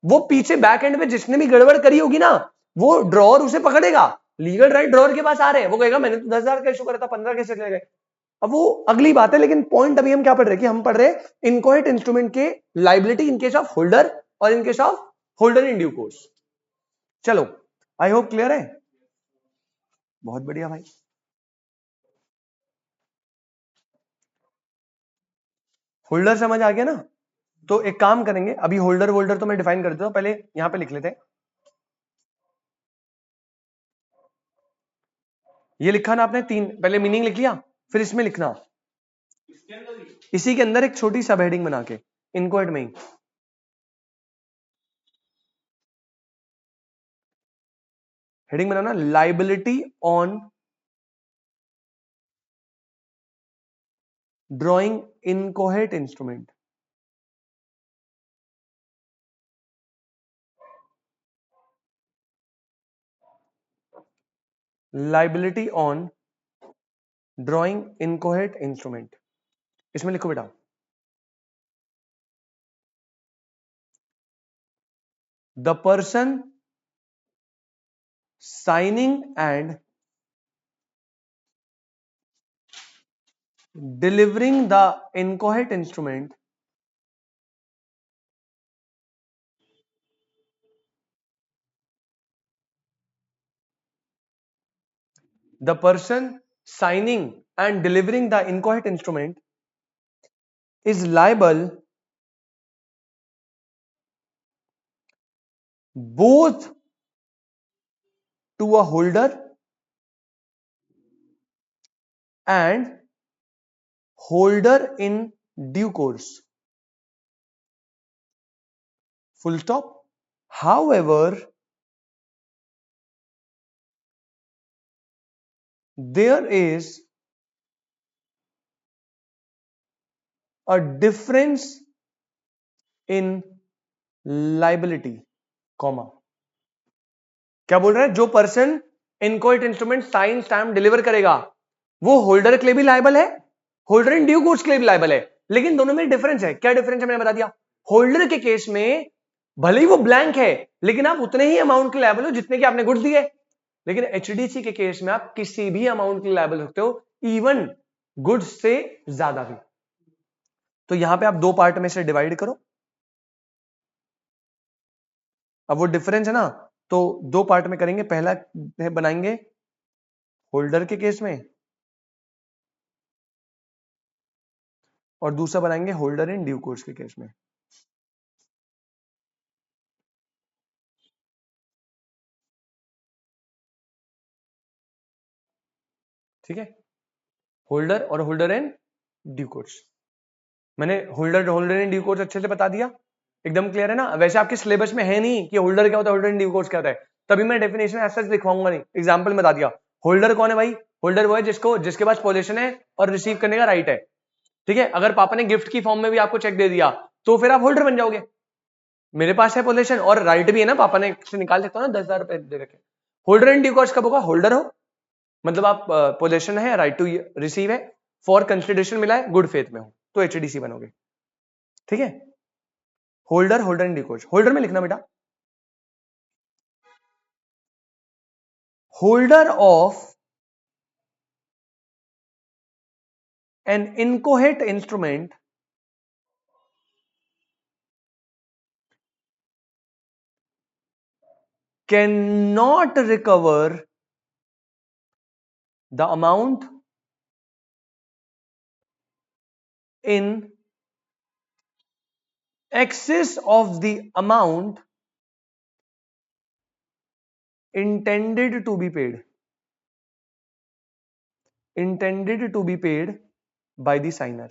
Speaker 1: वो पीछे बैक एंड पे जिसने भी गड़बड़ करी होगी ना वो ड्रॉर उसे पकड़ेगा, लीगल राइट ड्रॉर के पास आ रहे हैं, वो कहेगा मैंने तो 10,000 का इशू करा था, 15 कैसे चले गए। अब वो अगली बात है, लेकिन पॉइंट अभी हम क्या पढ़ रहे हैं कि हम पढ़ रहे हैं इनकोहेट इंस्ट्रूमेंट के liability in case of holder और in case of holder in due course. चलो आई होप क्लियर है, बहुत बढ़िया भाई। होल्डर समझ आ गया ना। तो एक काम करेंगे, अभी होल्डर वोल्डर तो मैं डिफाइन कर देता हूं, पहले यहां पे लिख लेते हैं, ये लिखा ना आपने तीन, पहले मीनिंग लिख लिया फिर इसमें लिखना,
Speaker 2: इसके अंदर ही
Speaker 1: इसी के अंदर एक छोटी सब हेडिंग बना के इनकोहेट में ही, हेडिंग बनाना liability on drawing inchoate instrument. Liability on drawing inchoate instrument, इसमें लिखो बेटा the person signing and delivering the inchoate instrument the person signing and delivering the inchoate instrument is liable both to a holder and holder in due course. Full stop. However, there is a difference in liability, comma. क्या बोल रहा है? जो person inchoate instrument sign stamp deliver करेगा वो holder के लिए भी लायबल है, होल्डर इन ड्यू कोर्स के लिए भी लायबल है, लेकिन दोनों में डिफरेंस है. क्या डिफरेंस है मैंने बता दिया. होल्डर के केस में भले ही वो ब्लैंक है लेकिन आप उतने ही अमाउंट के लायबल हो जितने के आपने गुड्स दिए, लेकिन एचडीसी के केस में आप किसी भी अमाउंट के लिए लायबल सकते हो, इवन गुड्स से ज्यादा भी. तो यहां पे आप दो पार्ट में से डिवाइड करो. अब वो डिफरेंस है ना, तो दो पार्ट में करेंगे. पहला बनाएंगे होल्डर के केस में और दूसरा बनाएंगे होल्डर इन ड्यू कोर्स के केस में. ठीक है. होल्डर और होल्डर इन ड्यू कोर्स. मैंने होल्डर इन ड्यू कोर्स अच्छे से बता दिया, एकदम क्लियर है ना. वैसे आपके सिलेबस में है नहीं कि होल्डर क्या होता है, होल्डर इन ड्यू कोर्स क्या होता है, तभी मैं डेफिनेशन ऐसा लिखवाऊंगा नहीं, एग्जांपल में बता दिया. होल्डर कौन है भाई? होल्डर वो है जिसके पास पोजीशन है और रिसीव करने का राइट है. ठीक है. अगर पापा ने गिफ्ट की फॉर्म में भी आपको चेक दे दिया तो फिर आप होल्डर बन जाओगे. मेरे पास है पोजीशन और राइट भी है ना, पापा ने से निकाल सकता हूं ना 10,000 रुपए दे रखे. होल्डर इन ड्यू कोर्स कब होगा? होल्डर हो मतलब आप पोजीशन है, राइट टू रिसीव है, फॉर कंसिडरेशन मिला है, गुड फेथ में हो, तो एचडीसी बनोगे. ठीक है. Holder, holder in due course. Holder में लिखना बेटा, holder of an inchoate instrument can not recover the amount in excess of the amount intended to be paid by the signer.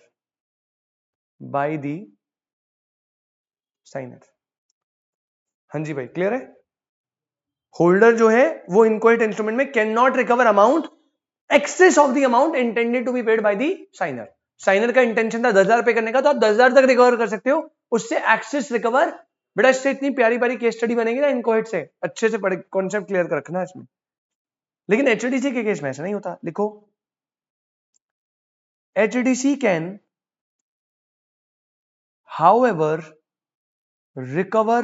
Speaker 1: हाँ जी भाई, क्लियर है. होल्डर जो है वो इनकोहेट इंस्ट्रूमेंट में can not recover amount excess of the amount intended to be paid by the signer. Signer का intention था 10,000 पे करने का, तो आप 10,000 तक रिकवर कर सकते हो, उससे एक्सेस रिकवर. बेटा इससे इतनी प्यारी प्यारी केस स्टडी बनेगी ना इनकोहेट से, अच्छे से पढ़े, कॉन्सेप्ट क्लियर कर रखना इसमें. लेकिन एचडीसी के केस में ऐसा नहीं होता. लिखो, HDC can however recover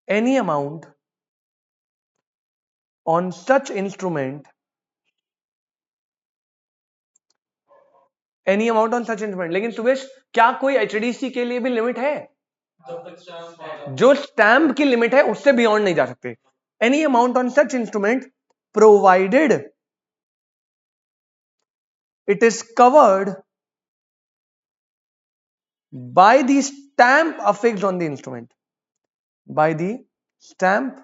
Speaker 1: any amount on such instrument, any amount on such instrument. लेकिन सुबेश क्या कोई एचडीसी के लिए भी लिमिट है? जो स्टैम्प की लिमिट है उससे बियॉन्ड नहीं जा सकते. Any amount on such instrument provided it is covered by the stamp affixed on the instrument, by the stamp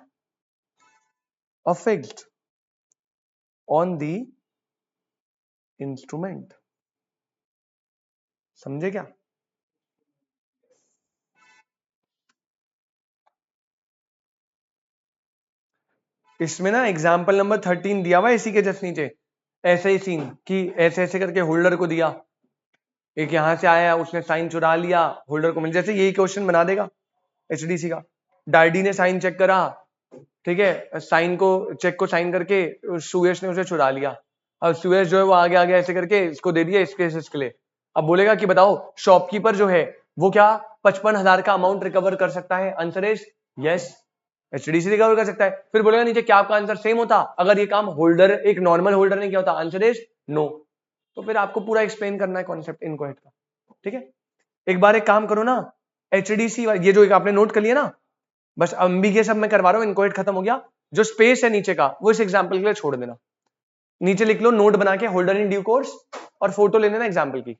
Speaker 1: affixed on the instrument. समझे क्या? इसमें ना एग्जाम्पल नंबर 13 दिया हुआ है इसी के जस्ट नीचे, ऐसे ही सीन कि ऐसे ऐसे करके होल्डर को दिया, एक यहां से आया उसने साइन चुरा लिया, होल्डर को मिल, जैसे यही क्वेश्चन बना देगा एचडीसी का. डैडी ने साइन चेक करा, ठीक है, साइन को चेक को साइन करके सुयश ने उसे चुरा लिया. अब सुयश जो है वो आगे आगे ऐसे करके इसको दे दिया इसके लिए. अब बोलेगा कि बताओ शॉपकीपर जो है वो क्या 55,000 का अमाउंट रिकवर कर सकता है? Answer is yes, HDC recover कर सकता है. फिर बोलेगा नीचे क्या आपका आंसर सेम होता अगर ये काम होल्डर, एक नॉर्मल होल्डर ने किया होता? Answer is no. तो फिर आपको पूरा एक्सप्लेन करना है कॉन्सेप्ट इनकोहेट का. ठीक है, एक बार एक काम करो ना, HDC ये जो एक आपने नोट कर लिया ना, बस एम्बिगियस अब मैं करवा रहा हूं, इनकोएट खत्म हो गया, जो स्पेस है नीचे का वो इस एग्जाम्पल के लिए छोड़ देना, नीचे लिख लो नोट बना के होल्डर इन ड्यू कोर्स, और फोटो ले लेना एग्जाम्पल की,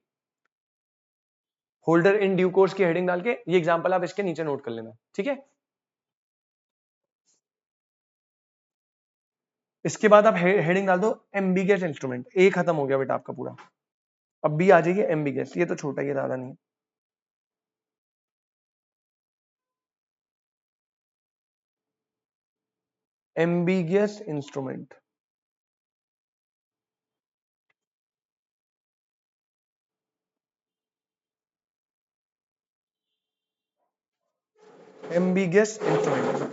Speaker 1: होल्डर इन ड्यू कोर्स की हेडिंग डाल के ये एग्जाम्पल आप इसके नीचे नोट कर लेना, ठीक है। इसके बाद आप हेडिंग डाल दो एम्बिगियस इंस्ट्रूमेंट, ए खत्म हो गया बेटा आपका पूरा, अब बी आ जाएगी एम्बिगियस, ये तो छोटा, ये ज्यादा नहीं, एम्बिगियस इंस्ट्रूमेंट, एम्बिगियस इंस्ट्रूमेंट।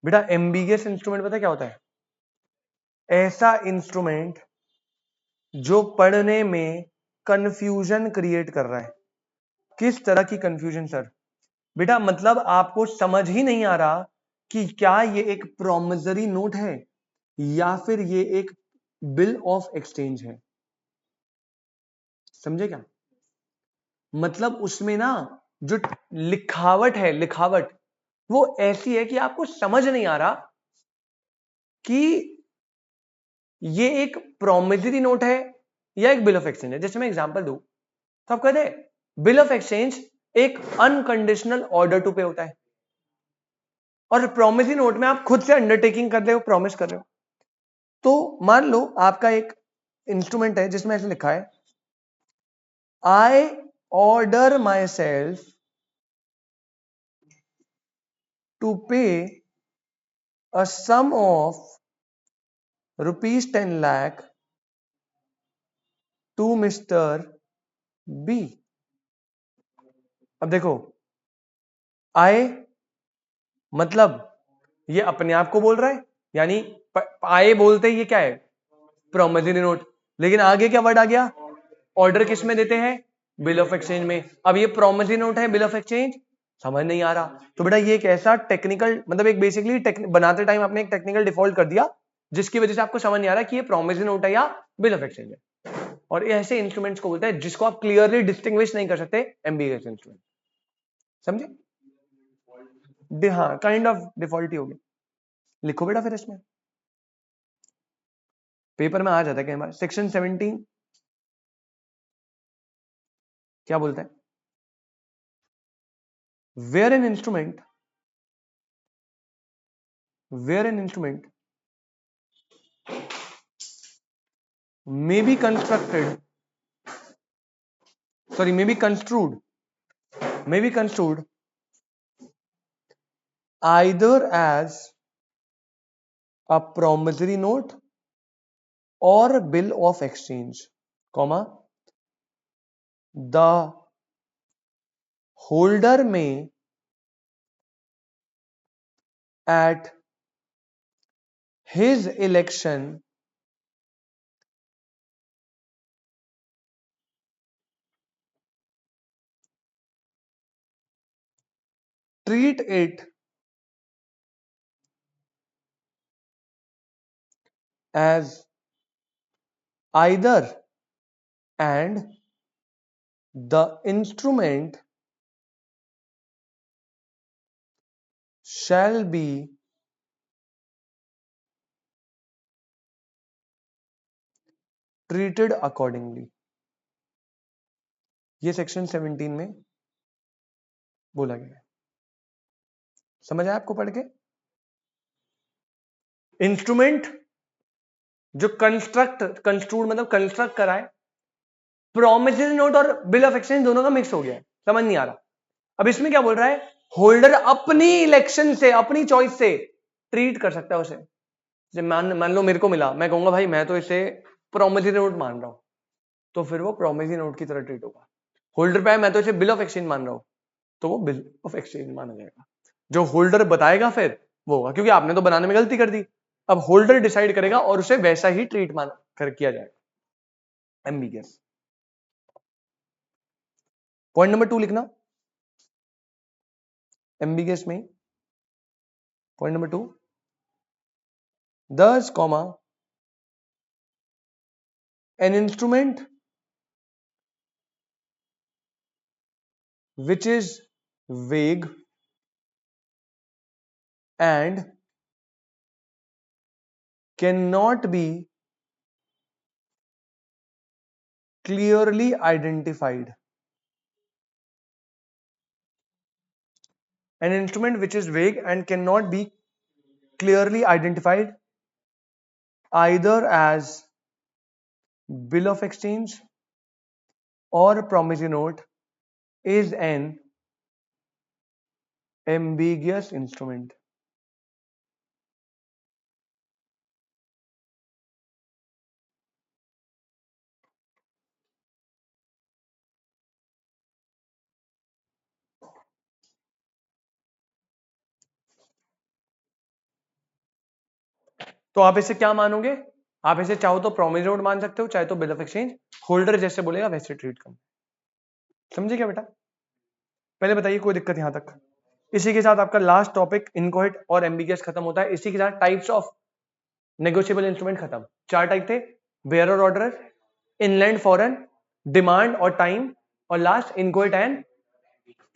Speaker 1: बेटा एम्बिगियस इंस्ट्रूमेंट पता क्या होता है, ऐसा इंस्ट्रूमेंट जो पढ़ने में कंफ्यूजन क्रिएट कर रहा है। किस तरह की कंफ्यूजन सर? बेटा मतलब आपको समझ ही नहीं आ रहा कि क्या ये एक प्रोमिसरी नोट है या फिर ये एक बिल ऑफ एक्सचेंज है, समझे क्या? मतलब उसमें ना जो लिखावट है, लिखावट वो ऐसी है कि आपको समझ नहीं आ रहा कि ये एक प्रोमिसरी नोट है या एक बिल ऑफ एक्सचेंज है। जैसे मैं एग्जांपल दूं तो आप कहते हैं बिल ऑफ एक्सचेंज एक अनकंडीशनल ऑर्डर टू पे होता है, और प्रोमिसरी नोट में आप खुद से अंडरटेकिंग कर रहे हो, प्रॉमिस कर रहे हो। तो मान लो आपका एक इंस्ट्रूमेंट है जिसमें ऐसे लिखा है I order myself to pay a sum of ₹10 lakh to mister B. अब देखो आए मतलब ये अपने आप को बोल रहा है, यानी आए बोलते ही ये क्या है, प्रोमिसरी नोट, लेकिन आगे क्या वर्ड आ गया, ऑर्डर किस में देते हैं, बिल ऑफ एक्सचेंज में। अब ये प्रोमिसरी नोट है, बिल ऑफ एक्सचेंज समझ नहीं आ रहा। तो बेटा ये एक ऐसा टेक्निकल, मतलब एक बेसिकली बनाते टाइम आपने एक टेक्निकल डिफॉल्ट कर दिया जिसकी वजह से आपको समझ नहीं आ रहा कि ये प्रोमिसरी नोट है या बिल ऑफ एक्सचेंज है। और ऐसे इंस्ट्रूमेंट्स को बोलते हैं जिसको आप क्लियरली डिस्टिंग्विश नहीं कर सकते, एम्बिगियस इंस्ट्रूमेंट, समझे? हाँ काइंड ऑफ डिफॉल्ट ही हो गया। लिखो बेटा फिर इसमें पेपर में आ जाता है कई बार। सेक्शन 17 क्या बोलता है, where an instrument may be constructed may be construed either as a promissory note or bill of exchange, comma the holder may at his election treat it as either, and the instrument shall be treated accordingly। ये section 17 में बोला गया है, समझ आया आपको पढ़ के? इंस्ट्रूमेंट जो कंस्ट्रूड मतलब कंस्ट्रक्ट कराए, प्रोमिसरी नोट और बिल ऑफ एक्सचेंज दोनों का मिक्स हो गया है, समझ नहीं आ रहा। अब इसमें क्या बोल रहा है, होल्डर अपनी इलेक्शन से, अपनी चॉइस से ट्रीट कर सकता है उसे। जब मान लो मेरे को मिला, मैं कहूंगा भाई मैं तो इसे प्रोमिसरी नोट मान रहा हूं, तो फिर वो प्रोमिसरी नोट की तरह ट्रीट होगा। होल्डर पे मैं तो इसे बिल ऑफ एक्सचेंज मान रहा हूं, तो वो बिल ऑफ एक्सचेंज माना जाएगा। जो होल्डर बताएगा फिर वो होगा, क्योंकि आपने तो बनाने में गलती कर दी, अब होल्डर डिसाइड करेगा और उसे वैसा ही ट्रीट कर किया जाएगा। एम्बिगियस। पॉइंट नंबर 2 लिखना एम्बिगियस में, point number 2 thus comma an instrument which is vague and cannot be clearly identified. An instrument which is vague and cannot be clearly identified either as bill of exchange or promissory note is an ambiguous instrument. तो आप इसे क्या मानोगे? आप इसे चाहो तो promissory note मान सकते हो, चाहे तो बिल ऑफ एक्सचेंज। होल्डर जैसे बोलेगा वैसे ट्रीट करना। समझे क्या बेटा? पहले बताइए कोई दिक्कत यहां तक? इसी के साथ आपका लास्ट टॉपिक इनकोहेट और एम्बिगियस खत्म होता है। इसी के साथ टाइप्स ऑफ नेगोशिएबल इंस्ट्रूमेंट खत्म। 4 टाइप थे, bearer order, inland foreign, demand और टाइम, और लास्ट इनकोहेट एंड।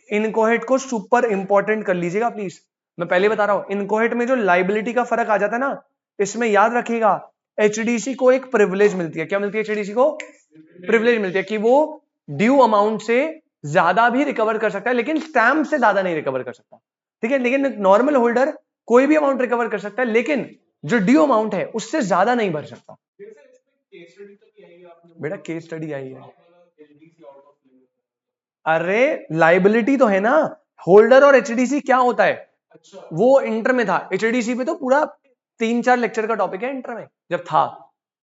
Speaker 1: इनकोहेट को सुपर इंपॉर्टेंट कर लीजिएगा प्लीज। मैं पहले बता रहा हूं, इनकोहेट में जो लाइबिलिटी का फर्क आ जाता है ना, इसमें याद रखिएगा एचडीसी को एक प्रिविलेज मिलती है। क्या मिलती है? एचडीसी को प्रिविलेज मिलती है कि वो ड्यू अमाउंट से ज्यादा भी रिकवर कर सकता है, लेकिन स्टैम्प से ज्यादा नहीं रिकवर कर सकता। ठीक है, लेकिन नॉर्मल होल्डर कोई भी अमाउंट रिकवर कर सकता है, लेकिन जो ड्यू अमाउंट है उससे ज्यादा नहीं भर सकता। बेटा केस स्टडी आई है। अरे लाइबिलिटी तो है ना, होल्डर और एचडीसी क्या होता है? अच्छा, वो इंटर में था। एचडीसी पे तो पूरा 3-4 लेक्चर का टॉपिक है इंटर में जब था।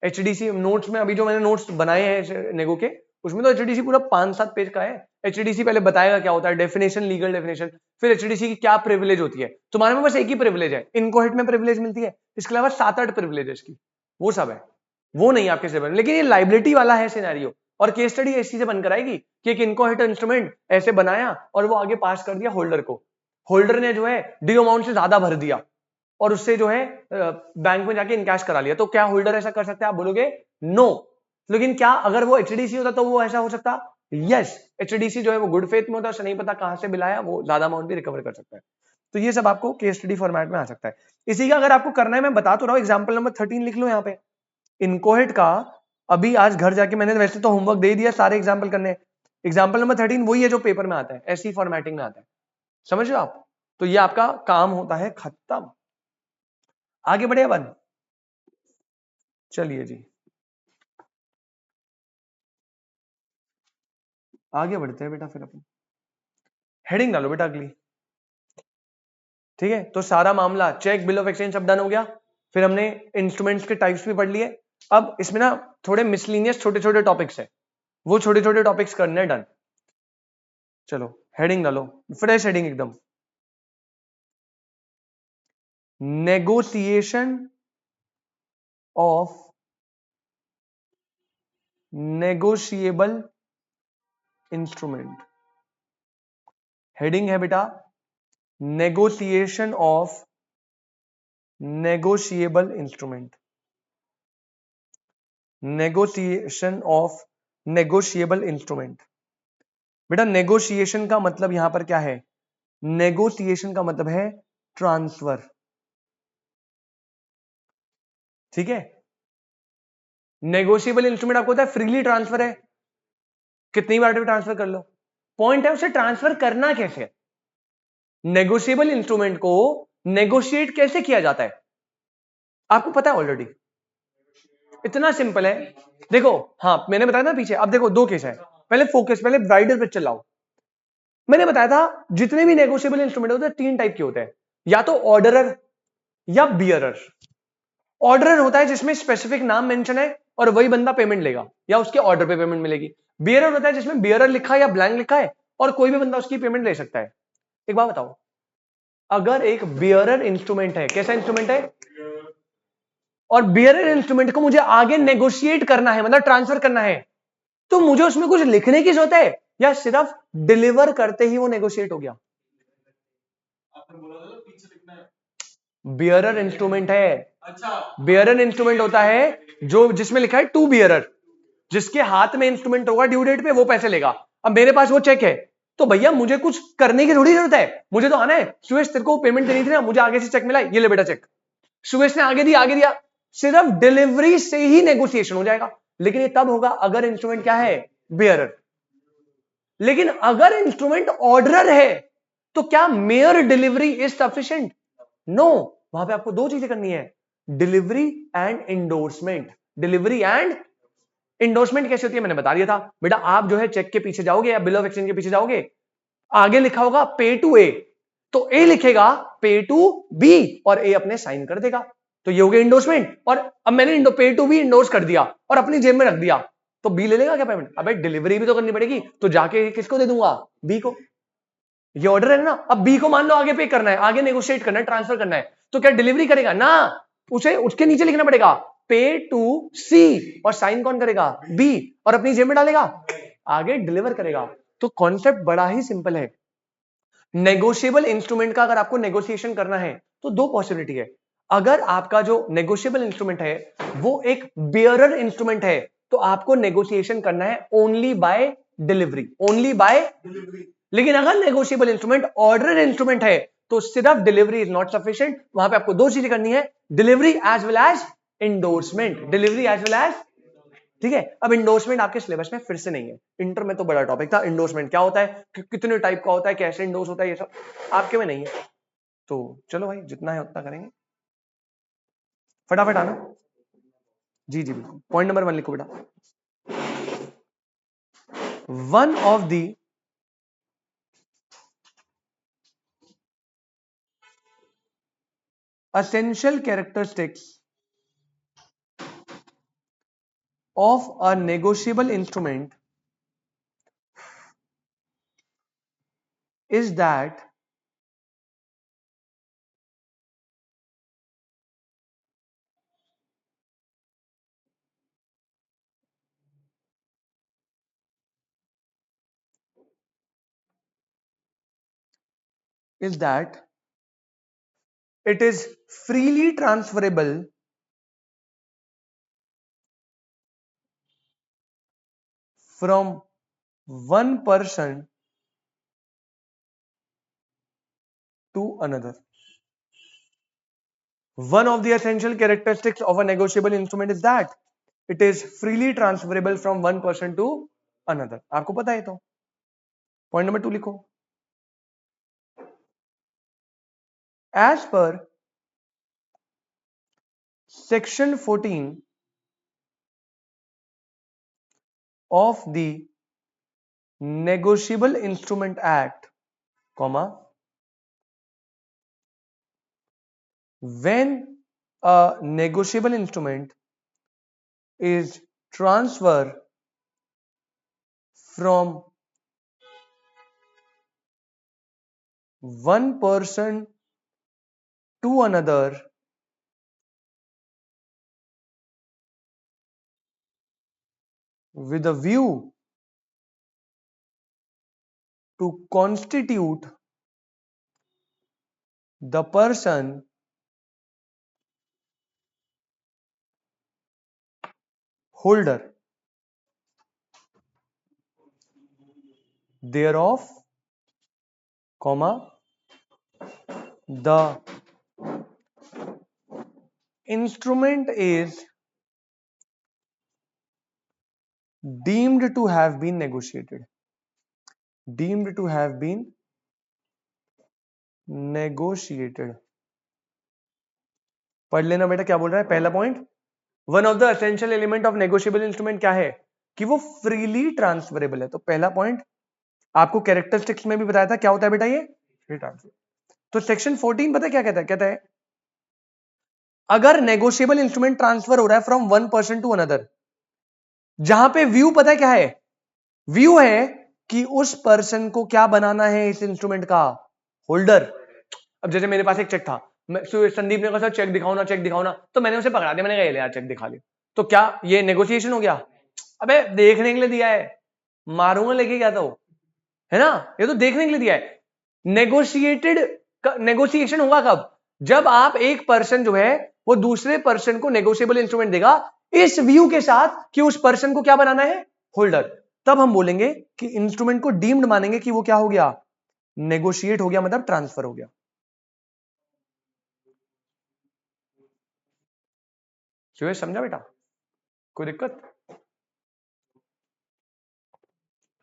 Speaker 1: एचडीसी नोट्स में अभी जो मैंने नोट्स बनाए हैं नेगो के, उसमें तो एचडीसी पूरा 5-7 पेज का है। एचडीसी पहले बताएगा क्या होता है, डेफिनेशन, लीगल डेफिनेशन, फिर एचडीसी की क्या प्रिविलेज होती है। तुम्हारे में बस एक ही प्रिविलेज है, इनकोहेट में प्रिविलेज मिलती है, इसके अलावा 7-8 प्रिविलेज है इसकी, वो सब है, वो नहीं आपके सिलेबस। लेकिन ये लाइबिलिटी वाला है सिनेरियो, और केस स्टडी इस चीज से बनकर आएगी कि एक इनकोहेट इंस्ट्रूमेंट ऐसे बनाया और वो आगे पास कर दिया होल्डर को। होल्डर ने जो है ड्यू अमाउंट से ज्यादा भर दिया और उससे जो है बैंक में जाके इनकैश करा लिया। तो क्या होल्डर ऐसा कर सकता है? आप बोलोगे नो। लेकिन क्या अगर वो एचडीसी होता तो वो ऐसा हो सकता? यस। एचडीसी जो है वो गुड फेथ में होता है, उसे नहीं पता कहां से बिलाया, वो ज्यादा अमाउंट भी रिकवर कर सकता है। तो ये सब आपको केस स्टडी फॉर्मेट में आ सकता है। इसी का अगर आपको करना है, मैं बता तो रहा हूं, एग्जाम्पल नंबर 13 लिख लो यहाँ पे। इनकोहेट का अभी आज घर जाके मैंने वैसे तो होमवर्क दे दिया, सारे एग्जाम्पल करने। एग्जाम्पल नंबर 13 वही है जो पेपर में आता है, ऐसी फॉर्मेटिंग में आता है। समझ रहे हो आप? तो ये आपका काम होता है खत्म। आगे बढ़े अपन, चलिए जी आगे बढ़ते हैं बेटा। फिर अपन हेडिंग डालो बेटा अगली। ठीक है, तो सारा मामला चेक, बिल ऑफ एक्सचेंज सब डन हो गया। फिर हमने इंस्ट्रूमेंट्स के टाइप्स भी पढ़ लिए। अब इसमें ना थोड़े मिसलिनियस छोटे छोटे टॉपिक्स है, वो छोटे छोटे टॉपिक्स करने डन। चलो हेडिंग डालो, फ्रेश हेडिंग एकदम। Negotiation of negotiable instrument. Heading है बेटा negotiation of negotiable instrument. Negotiation of negotiable instrument. बेटा नेगोशिएशन का मतलब यहां पर क्या है? नेगोशिएशन का मतलब है ट्रांसफर। ठीक है, नेगोशिएबल इंस्ट्रूमेंट आपको होता है फ्रीली ट्रांसफर है, कितनी बार भी ट्रांसफर कर लो। पॉइंट है उसे ट्रांसफर करना कैसे। नेगोशिएबल इंस्ट्रूमेंट को नेगोशिएट कैसे किया जाता है आपको पता है ऑलरेडी, इतना सिंपल है। देखो हाँ मैंने बताया था पीछे। अब देखो दो केस है, पहले फोकस, पहले ब्राइडल पे चलाओ। मैंने बताया था जितने भी नेगोशिएबल इंस्ट्रूमेंट होते हैं 3 टाइप के होते हैं, या तो ऑर्डरर या बियरर। ऑर्डरर होता है जिसमें स्पेसिफिक नाम मेंशन है और वही बंदा पेमेंट लेगा या उसके ऑर्डर पे पेमेंट मिलेगी। बियरर होता है जिसमें बियरर लिखा है या ब्लैंक लिखा है और कोई भी बंदा उसकी पेमेंट ले सकता है। एक बात बताओ, अगर एक बियरर इंस्ट्रूमेंट है, कैसा इंस्ट्रूमेंट है, और बियरर इंस्ट्रूमेंट को मुझे आगे नेगोशिएट करना है, मतलब ट्रांसफर करना है, तो मुझे उसमें कुछ लिखने की जरूरत है या सिर्फ डिलीवर करते ही वो नेगोशिएट हो गया? बियरर इंस्ट्रूमेंट है। अच्छा, बियरर इंस्ट्रूमेंट होता है जो जिसमें लिखा है टू बियरर, जिसके हाथ में इंस्ट्रूमेंट होगा ड्यू डेट पे वो पैसे लेगा। अब मेरे पास वो चेक है तो भैया मुझे कुछ करने की थोड़ी जरूरत है, मुझे तो आना है। सुरेश तेरे को पेमेंट देनी थी ना, मुझे आगे से चेक मिला, ये ले बेटा चेक। सुरेश ने आगे दिया, सिर्फ डिलीवरी से ही नेगोशिएशन हो जाएगा। लेकिन ये तब होगा अगर इंस्ट्रूमेंट क्या है, बेयरर। लेकिन अगर इंस्ट्रूमेंट ऑर्डरर है तो क्या mere delivery is sufficient? No, वहां पे आपको दो चीजें करनी है, delivery and endorsement. Delivery and endorsement कैसे होती है मैंने बता दिया था बेटा। आप जो है चेक के पीछे जाओगे या बिल ऑफ एक्सचेंज के पीछे जाओगे, आगे लिखा होगा पे टू ए, तो ए लिखेगा पे टू बी और ए अपने साइन कर देगा, तो ये हो गया इंडोर्समेंट। और अब मैंने पे टू बी इंडोर्स कर दिया और अपनी जेब में रख दिया, तो बी ले लेगा क्या पेमेंट? अबे डिलीवरी भी तो करनी पड़ेगी, तो जाके किसको दे दूंगा, बी को। ये ऑर्डर है ना। अब बी को मान लो आगे पे करना है, आगे नेगोशिएट करना है, ट्रांसफर करना है, तो क्या डिलीवरी करेगा ना, उसे उसके नीचे लिखना पड़ेगा पे टू सी, और साइन कौन करेगा, बी, और अपनी जेब में डालेगा, आगे डिलीवर करेगा। तो कॉन्सेप्ट बड़ा ही सिंपल है। नेगोशिएबल इंस्ट्रूमेंट का अगर आपको नेगोशिएशन करना है तो दो पॉसिबिलिटी है। अगर आपका जो नेगोशिएबल इंस्ट्रूमेंट है वो एक बेयरर इंस्ट्रूमेंट है, तो आपको नेगोशिएशन करना है only by delivery, only by delivery. लेकिन अगर नेगोशिएबल इंस्ट्रूमेंट ऑर्डर इंस्ट्रूमेंट है तो सिर्फ डिलीवरी इज नॉट सफिशिएंट, वहां पे आपको दो चीजें करनी है, delivery as well as endorsement, delivery as well as. ठीक है, अब इंडोर्समेंट आपके सिलेबस में फिर से नहीं है, इंटर में तो बड़ा टॉपिक था इंडोर्समेंट क्या होता है, कितने टाइप का होता है, कैसे इंडोर्स होता है, ये सब आपके में नहीं है। तो चलो भाई जितना है उतना करेंगे, फटाफट आना। जी जी बिल्कुल, पॉइंट नंबर 1 लिखो बेटा। One of the essential characteristics of a negotiable instrument is that it is freely transferable from one person to another. One of the essential characteristics of a negotiable instrument is that it is freely transferable from one person to another. आपको पता है तो point number 2 लिखो। As per section 14 of the Negotiable Instrument Act, comma, when a negotiable instrument is transferred from one person to another, with a view to constitute the person holder thereof, comma, the instrument is deemed to have been negotiated, deemed to have been negotiated। पढ़ लेना बेटा क्या बोल रहा है। पहला point, one of the essential element of negotiable instrument क्या है कि वो फ्रीली ट्रांसफरेबल है। तो पहला पॉइंट आपको कैरेक्टरिस्टिक्स में भी बताया था क्या होता है बेटा, ये फ्री ट्रांसफर। तो सेक्शन 14 पता है क्या कहता है, कहता है अगर नेगोशिएबल इंस्ट्रूमेंट ट्रांसफर हो रहा है from one person to another, जहां पे व्यू पता है क्या है, व्यू है कि उस पर्सन को क्या बनाना है इस इंस्ट्रूमेंट का, होल्डर। अब जैसे मेरे पास एक चेक था, संदीप ने कहा सर चेक दिखाओ ना, चेक दिखाओ ना, तो मैंने उसे पकड़ा दिया, मैंने कहा ये ले यार चेक दिखा लिया, तो क्या ये नेगोशिएशन हो गया? अबे देखने के लिए दिया है, मारूंगा लेके क्या तो, है ना, ये तो देखने के लिए दिया है। नेगोशिएशन होगा कब, जब आप एक पर्सन जो है वो दूसरे पर्सन को नेगोशिएबल इंस्ट्रूमेंट देगा इस व्यू के साथ कि उस पर्सन को क्या बनाना है, होल्डर। तब हम बोलेंगे कि इंस्ट्रूमेंट को डीम्ड मानेंगे कि वो क्या हो गया, नेगोशिएट हो गया, मतलब ट्रांसफर हो गया। सुरेश समझा बेटा, कोई दिक्कत?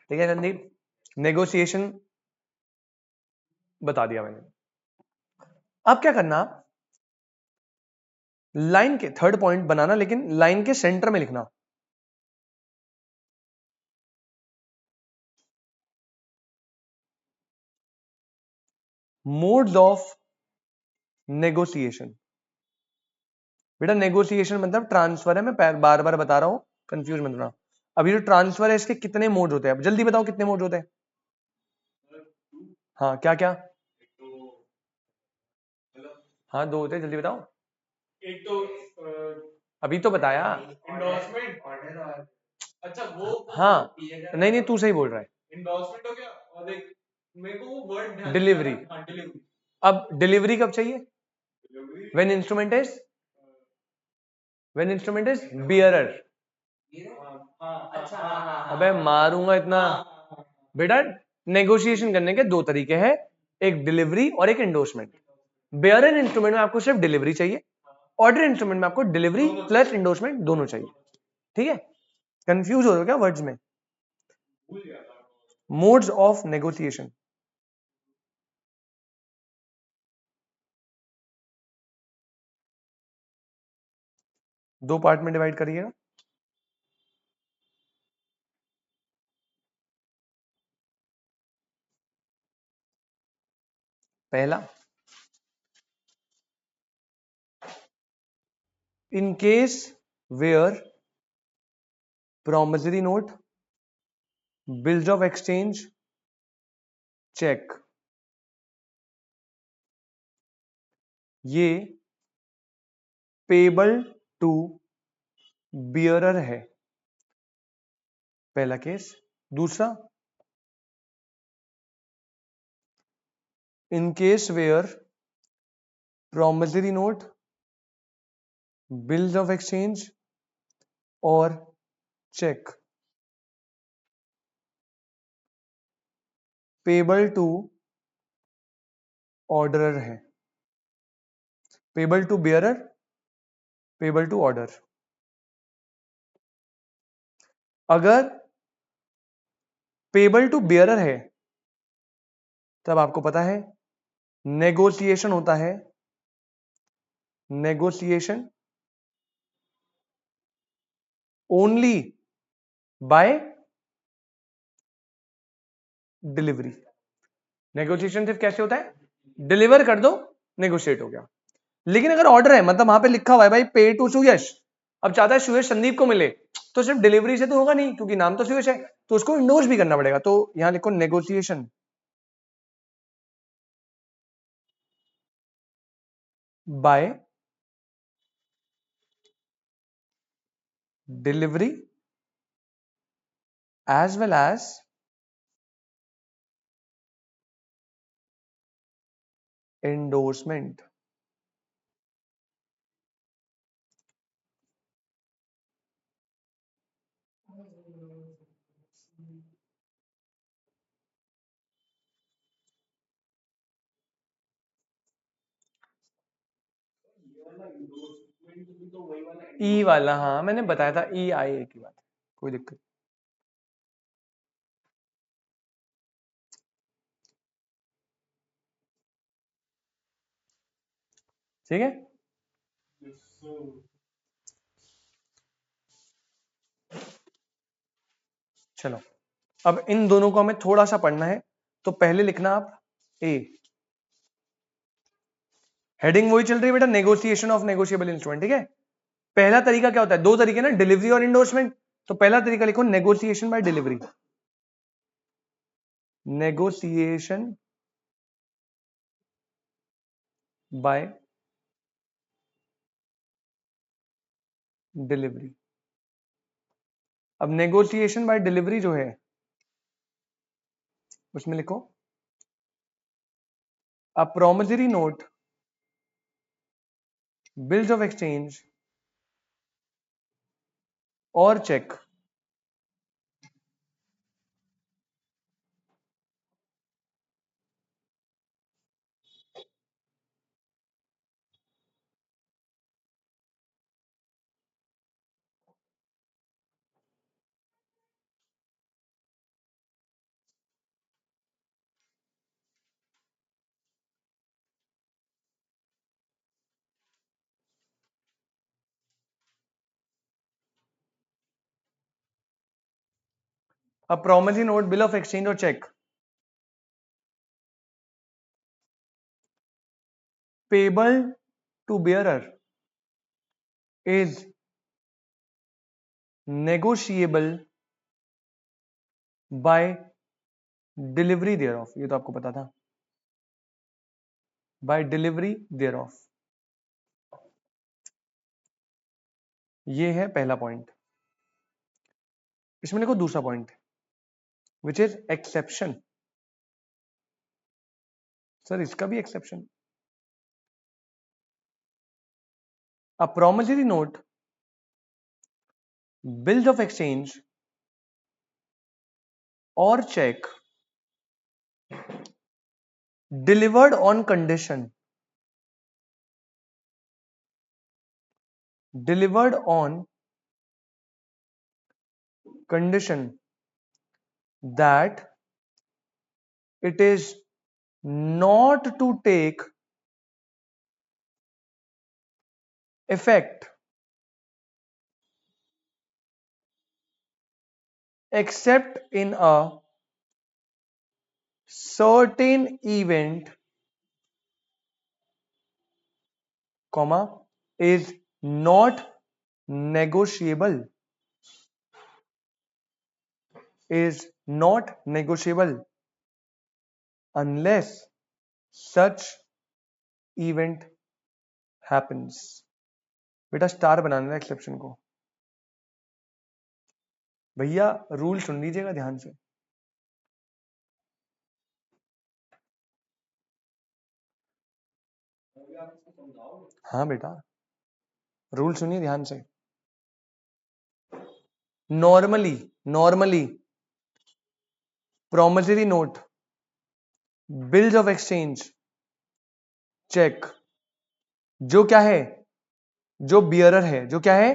Speaker 1: ठीक है संदीप, नेगोशिएशन बता दिया मैंने। अब क्या करना, लाइन के थर्ड पॉइंट बनाना, लेकिन लाइन के सेंटर में लिखना। Modes of negotiation. बेटा नेगोशिएशन मतलब ट्रांसफर है, मैं बार बार बता रहा हूं, कंफ्यूज मत होना। अभी जो ट्रांसफर है इसके कितने मोड होते हैं, अब जल्दी बताओ कितने मोड होते हैं। हाँ क्या क्या, हाँ दो होते हैं, जल्दी बताओ।
Speaker 2: एक तो
Speaker 1: अभी तो बताया।
Speaker 2: एंडोर्समेंट, अच्छा वो
Speaker 1: हाँ नहीं नहीं, तू सही बोल रहा है।
Speaker 2: एंडोर्समेंट हो गया, और एक मेरे को वो वर्ड ध्यान नहीं आ
Speaker 1: डिलीवरी।
Speaker 2: रहा। हाँ डिलीवरी।
Speaker 1: अब डिलीवरी कब चाहिए,
Speaker 2: delivery
Speaker 1: when instrument is bearer.
Speaker 2: अच्छा
Speaker 1: अबे मारूंगा इतना। बेटा नेगोशिएशन करने के दो तरीके हैं, एक डिलीवरी और एक एंडोर्समेंट। बेयरर इंस्ट्रूमेंट में आपको सिर्फ डिलीवरी चाहिए, ऑर्डर इंस्ट्रूमेंट में आपको डिलीवरी प्लस एंडोर्समेंट दोनों चाहिए। ठीक है, कंफ्यूज हो रहे हो क्या वर्ड्स में?
Speaker 2: भूल गया था।
Speaker 1: Modes of negotiation. दो पार्ट में डिवाइड करिएगा। पहला, in case where promissory note, bills of exchange, cheque, ये पेबल टू बियरर है, पहला केस। दूसरा, in case where promissory note, bills of exchange और चेक पेबल टू ऑर्डरर है, payable to bearer, payable to order. अगर payable to bearer है तब आपको पता है नेगोशिएशन होता है, negotiation only by delivery. Negotiation सिर्फ कैसे होता है, डिलीवर कर दो, नेगोशिएट हो गया। लेकिन अगर ऑर्डर है, मतलब वहां पे लिखा हुआ है भाई पे टू सुयश, अब चाहता है सुयश संदीप को मिले, तो सिर्फ डिलीवरी से तो होगा नहीं, क्योंकि नाम तो सुयश है, तो उसको इंडोर्स भी करना पड़ेगा। तो यहां लिखो negotiation by delivery as well as endorsement. ई वाला, हाँ मैंने बताया था, ई आई ए की बात, कोई दिक्कत। ठीक है, चलो अब इन दोनों को हमें थोड़ा सा पढ़ना है, तो पहले लिखना आप ए। हेडिंग वही चल रही है बेटा, नेगोशिएशन ऑफ नेगोशिएबल इंस्ट्रूमेंट। ठीक है, पहला तरीका क्या होता है, दो तरीके ना, डिलीवरी और इंडोर्समेंट। तो पहला तरीका लिखो negotiation by delivery, negotiation by delivery. अब नेगोशिएशन बाय डिलीवरी जो है उसमें लिखो a promissory note, bills of exchange और cheque a promissory note, bill of exchange और check payable to bearer is negotiable by delivery thereof. ये तो आपको पता था, by delivery thereof. ये है पहला पॉइंट. इसमें देखो दूसरा point which is exception. Sir इसका भी exception. A promissory note, bills of exchange or check delivered on condition that it is not to take effect except in a certain event, comma, is not negotiable, unless such event happens. बेटा star बनाना है exception को. भैया rule सुन लीजिएगा ध्यान से. हाँ बेटा rule सुनिए ध्यान से. Normally promissory note, bills of exchange, cheque, जो क्या है, जो बियरर है, जो क्या है,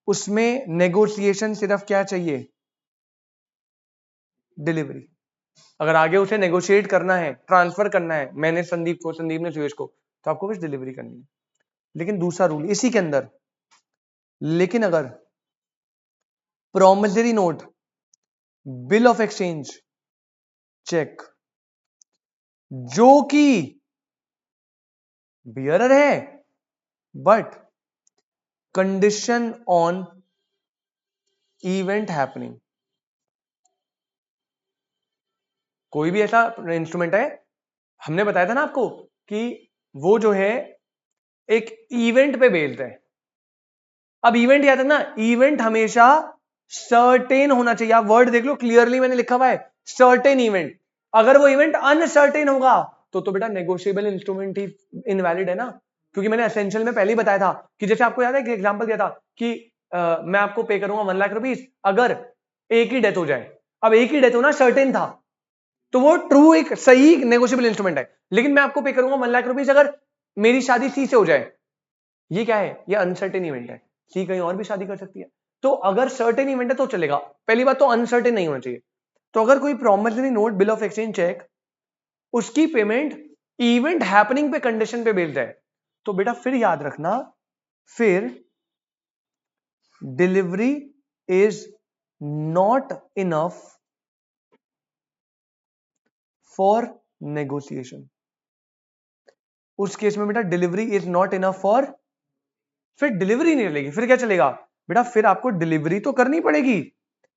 Speaker 1: उसमें नेगोशिएशन सिर्फ क्या चाहिए, डिलीवरी. अगर आगे उसे नेगोशिएट करना है, ट्रांसफर करना है, मैंने संदीप को, संदीप ने सुरेश को, तो आपको बस डिलीवरी करनी है. लेकिन दूसरा रूल इसी के अंदर, लेकिन अगर promissory note, bill of exchange, cheque जो कि बियरर है but condition on event happening, कोई भी ऐसा इंस्ट्रूमेंट है, हमने बताया था ना आपको कि वो जो है एक इवेंट पे बेस्ड है. अब इवेंट याद है ना, इवेंट हमेशा सर्टेन होना चाहिए. आप वर्ड देख लो क्लियरली मैंने लिखा हुआ है सर्टेन इवेंट. अगर वो इवेंट अनसर्टेन होगा तो बेटा नेगोशिएबल इंस्ट्रूमेंट ही इनवैलिड है ना. क्योंकि मैंने एसेंशियल में पहले ही बताया था कि जैसे आपको याद है कि एग्जांपल दिया था कि मैं आपको पे करूंगा 1 लाख रुपीस अगर एक ही डेथ हो जाए. अब एक ही डेथ होना सर्टेन था तो वो ट्रू एक सही नेगोशिएबल इंस्ट्रूमेंट है. लेकिन मैं आपको पे करूंगा 1 लाख रुपीस अगर मेरी शादी सी से हो जाए, ये क्या है, ये अनसर्टेन इवेंट है. सी कहीं और भी शादी कर सकती है. तो अगर सर्टेन इवेंट है तो चलेगा. पहली बात तो अनसर्टेन नहीं होना चाहिए. तो अगर कोई promissory note, bill of exchange, cheque, उसकी पेमेंट इवेंट हैपनिंग पे कंडीशन पे बेस्ड है, तो बेटा फिर याद रखना, फिर delivery is not enough for negotiation. उस केस में बेटा delivery is not enough for, फिर डिलीवरी नहीं चलेगी. फिर क्या चलेगा बेटा, फिर आपको डिलीवरी तो करनी पड़ेगी.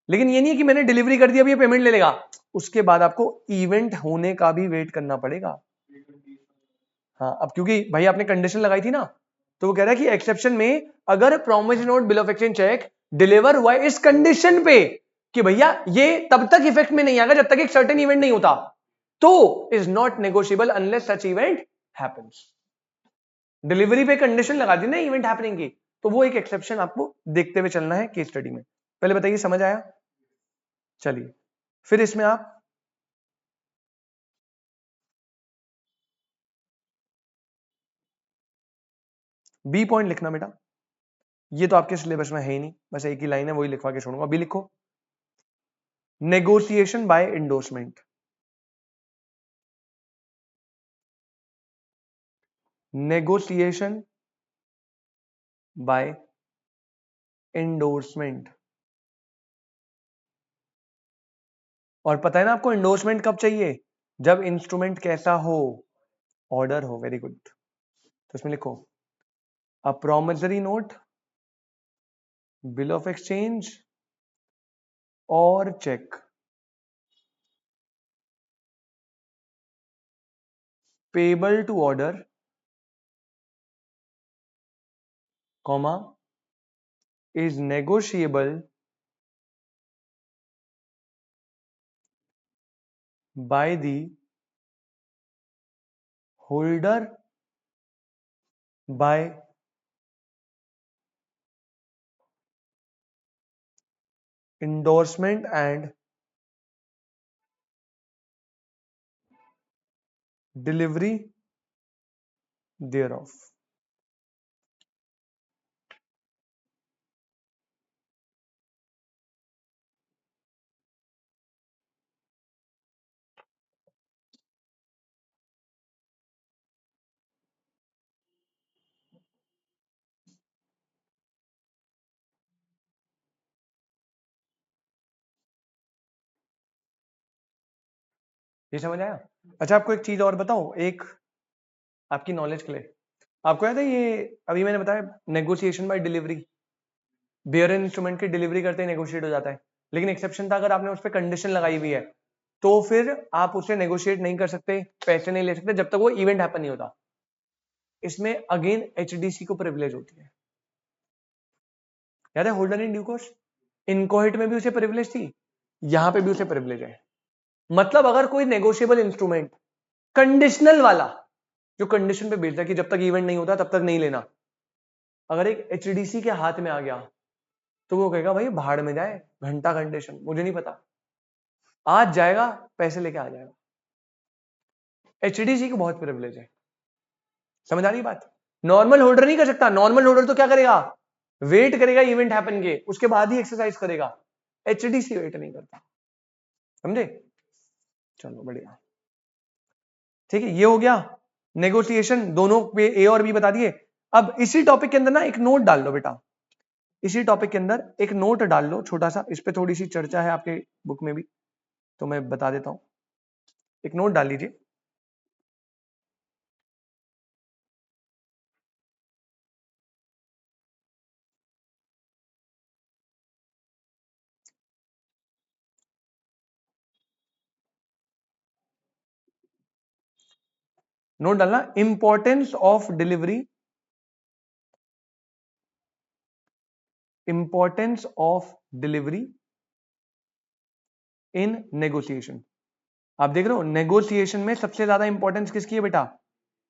Speaker 1: लेकिन ये नहीं है कि मैंने डिलीवरी कर दी अब ये पेमेंट ले लेगा. उसके बाद आपको इवेंट होने का भी वेट करना पड़ेगा. हाँ, अब क्योंकि भाई आपने कंडीशन लगाई थी ना, तो वो कह रहा है कि एक्सेप्शन में अगर promissory note, bill of exchange, cheque deliver हुआ इस कंडीशन पे कि भैया ये तब तक इफेक्ट में नहीं आएगा जब तक एक सर्टेन इवेंट नहीं होता, तो is not negotiable unless such event happens. Delivery पे कंडीशन लगा दी ना इवेंट हैपनिंग की, तो वो एक एक्सेप्शन आपको देखते हुए चलना है केस स्टडी में. पहले बताइए समझ आया. चलिए फिर इसमें आप बी पॉइंट लिखना बेटा. ये तो आपके सिलेबस में है ही नहीं, बस एक ही लाइन है वही लिखवा के छोड़ूंगा. बी लिखो, negotiation by endorsement. Negotiation by endorsement. और पता है ना आपको इंडोर्समेंट कब चाहिए? जब इंस्ट्रूमेंट कैसा हो? ऑर्डर हो। Very good. तो इसमें लिखो a promissory note, bill of exchange और cheque payable to order, comma is negotiable by the holder by endorsement and delivery thereof। ये समझ आया? अच्छा आपको एक चीज और बताऊं, एक आपकी नॉलेज के लिए। आपको याद है ये अभी मैंने बताया negotiation by delivery, bearer instrument की डिलीवरी करते ही नेगोशिएट हो जाता है, लेकिन एक्सेप्शन था अगर आपने उस पर कंडीशन लगाई हुई है तो फिर आप उसे नेगोशिएट नहीं कर सकते, पैसे नहीं ले सकते जब तक वो इवेंट हैपन नहीं होता। इसमें अगेन एचडीसी को प्रिविलेज होती है। याद है होल्डर इन ड्यू कोर्स, इनकोहिट में भी उसे प्रिविलेज थी, यहां पे भी उसे प्रिविलेज है। मतलब अगर कोई नेगोशिएबल इंस्ट्रूमेंट कंडीशनल वाला जो कंडीशन पे बेचता है कि जब तक इवेंट नहीं होता तब तक नहीं लेना, अगर एक एचडीसी के हाथ में आ गया तो वो कहेगा भाई भाड़ में जाए, घंटा कंडीशन मुझे नहीं पता, आज जाएगा पैसे लेके आ जाएगा। एचडीसी को बहुत प्रिविलेज है। समझ आ रही बात? नॉर्मल होल्डर नहीं कर सकता। नॉर्मल होल्डर तो क्या करेगा? वेट करेगा इवेंट हैपन के, उसके बाद ही एक्सरसाइज करेगा। एचडीसी वेट नहीं करता। समझे? चलो बढ़िया, ठीक है। ये हो गया नेगोशिएशन, दोनों पे ए और बी बता दिए। अब इसी टॉपिक के अंदर ना एक नोट डाल लो बेटा, इसी टॉपिक के अंदर एक नोट डाल लो छोटा सा, इस पे थोड़ी सी चर्चा है आपके बुक में भी, तो मैं बता देता हूं। एक नोट डाल लीजिए। नोट डालना importance of delivery, importance of delivery in negotiation. आप देख रहे हो नेगोशिएशन में सबसे ज्यादा इंपॉर्टेंस किसकी है बेटा?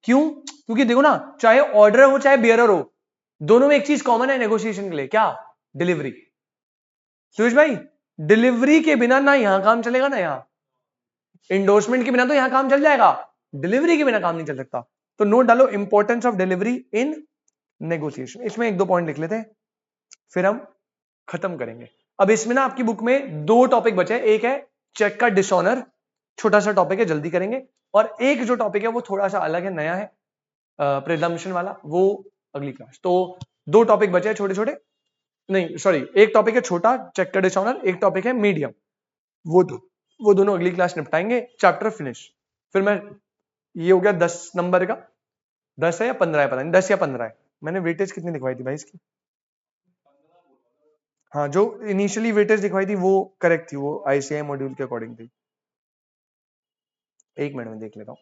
Speaker 1: क्यों? क्योंकि देखो ना, चाहे ऑर्डर हो चाहे बियरर हो, दोनों में एक चीज कॉमन है नेगोशिएशन के लिए, क्या? डिलीवरी। सुरेश भाई, डिलीवरी के बिना ना यहां काम चलेगा ना यहां, इंडोर्समेंट के बिना तो यहां काम चल जाएगा, डिलीवरी के बिना काम नहीं चल सकता। तो नोट डालो importance of delivery in negotiation. इसमें एक दो पॉइंट लिख लेते हैं फिर हम खत्म करेंगे। अब इसमें ना आपकी बुक में दो टॉपिक बचे हैं, एक है चेक का डिसऑनर, छोटा सा टॉपिक है जल्दी करेंगे, और एक जो टॉपिक है वो थोड़ा सा अलग है, नया है, प्रिजम्पशन वाला, वो अगली क्लास। तो दो टॉपिक बचे हैं छोटे छोटे, नहीं सॉरी, एक टॉपिक है छोटा चेक का डिसऑनर, एक टॉपिक है मीडियम, वो दोनों अगली क्लास निपटाएंगे, चैप्टर फिनिश। फिर मैं, ये हो गया 10 नंबर का, 10 है या 15 है पता नहीं, 10 या 15 है। मैंने वेटेज कितनी दिखवाई थी भाई इसकी? हाँ, जो इनिशियली वेटेज दिखवाई थी वो करेक्ट थी, वो आईसीआई मॉड्यूल के अकॉर्डिंग थी। एक मिनट में देख लेता हूँ।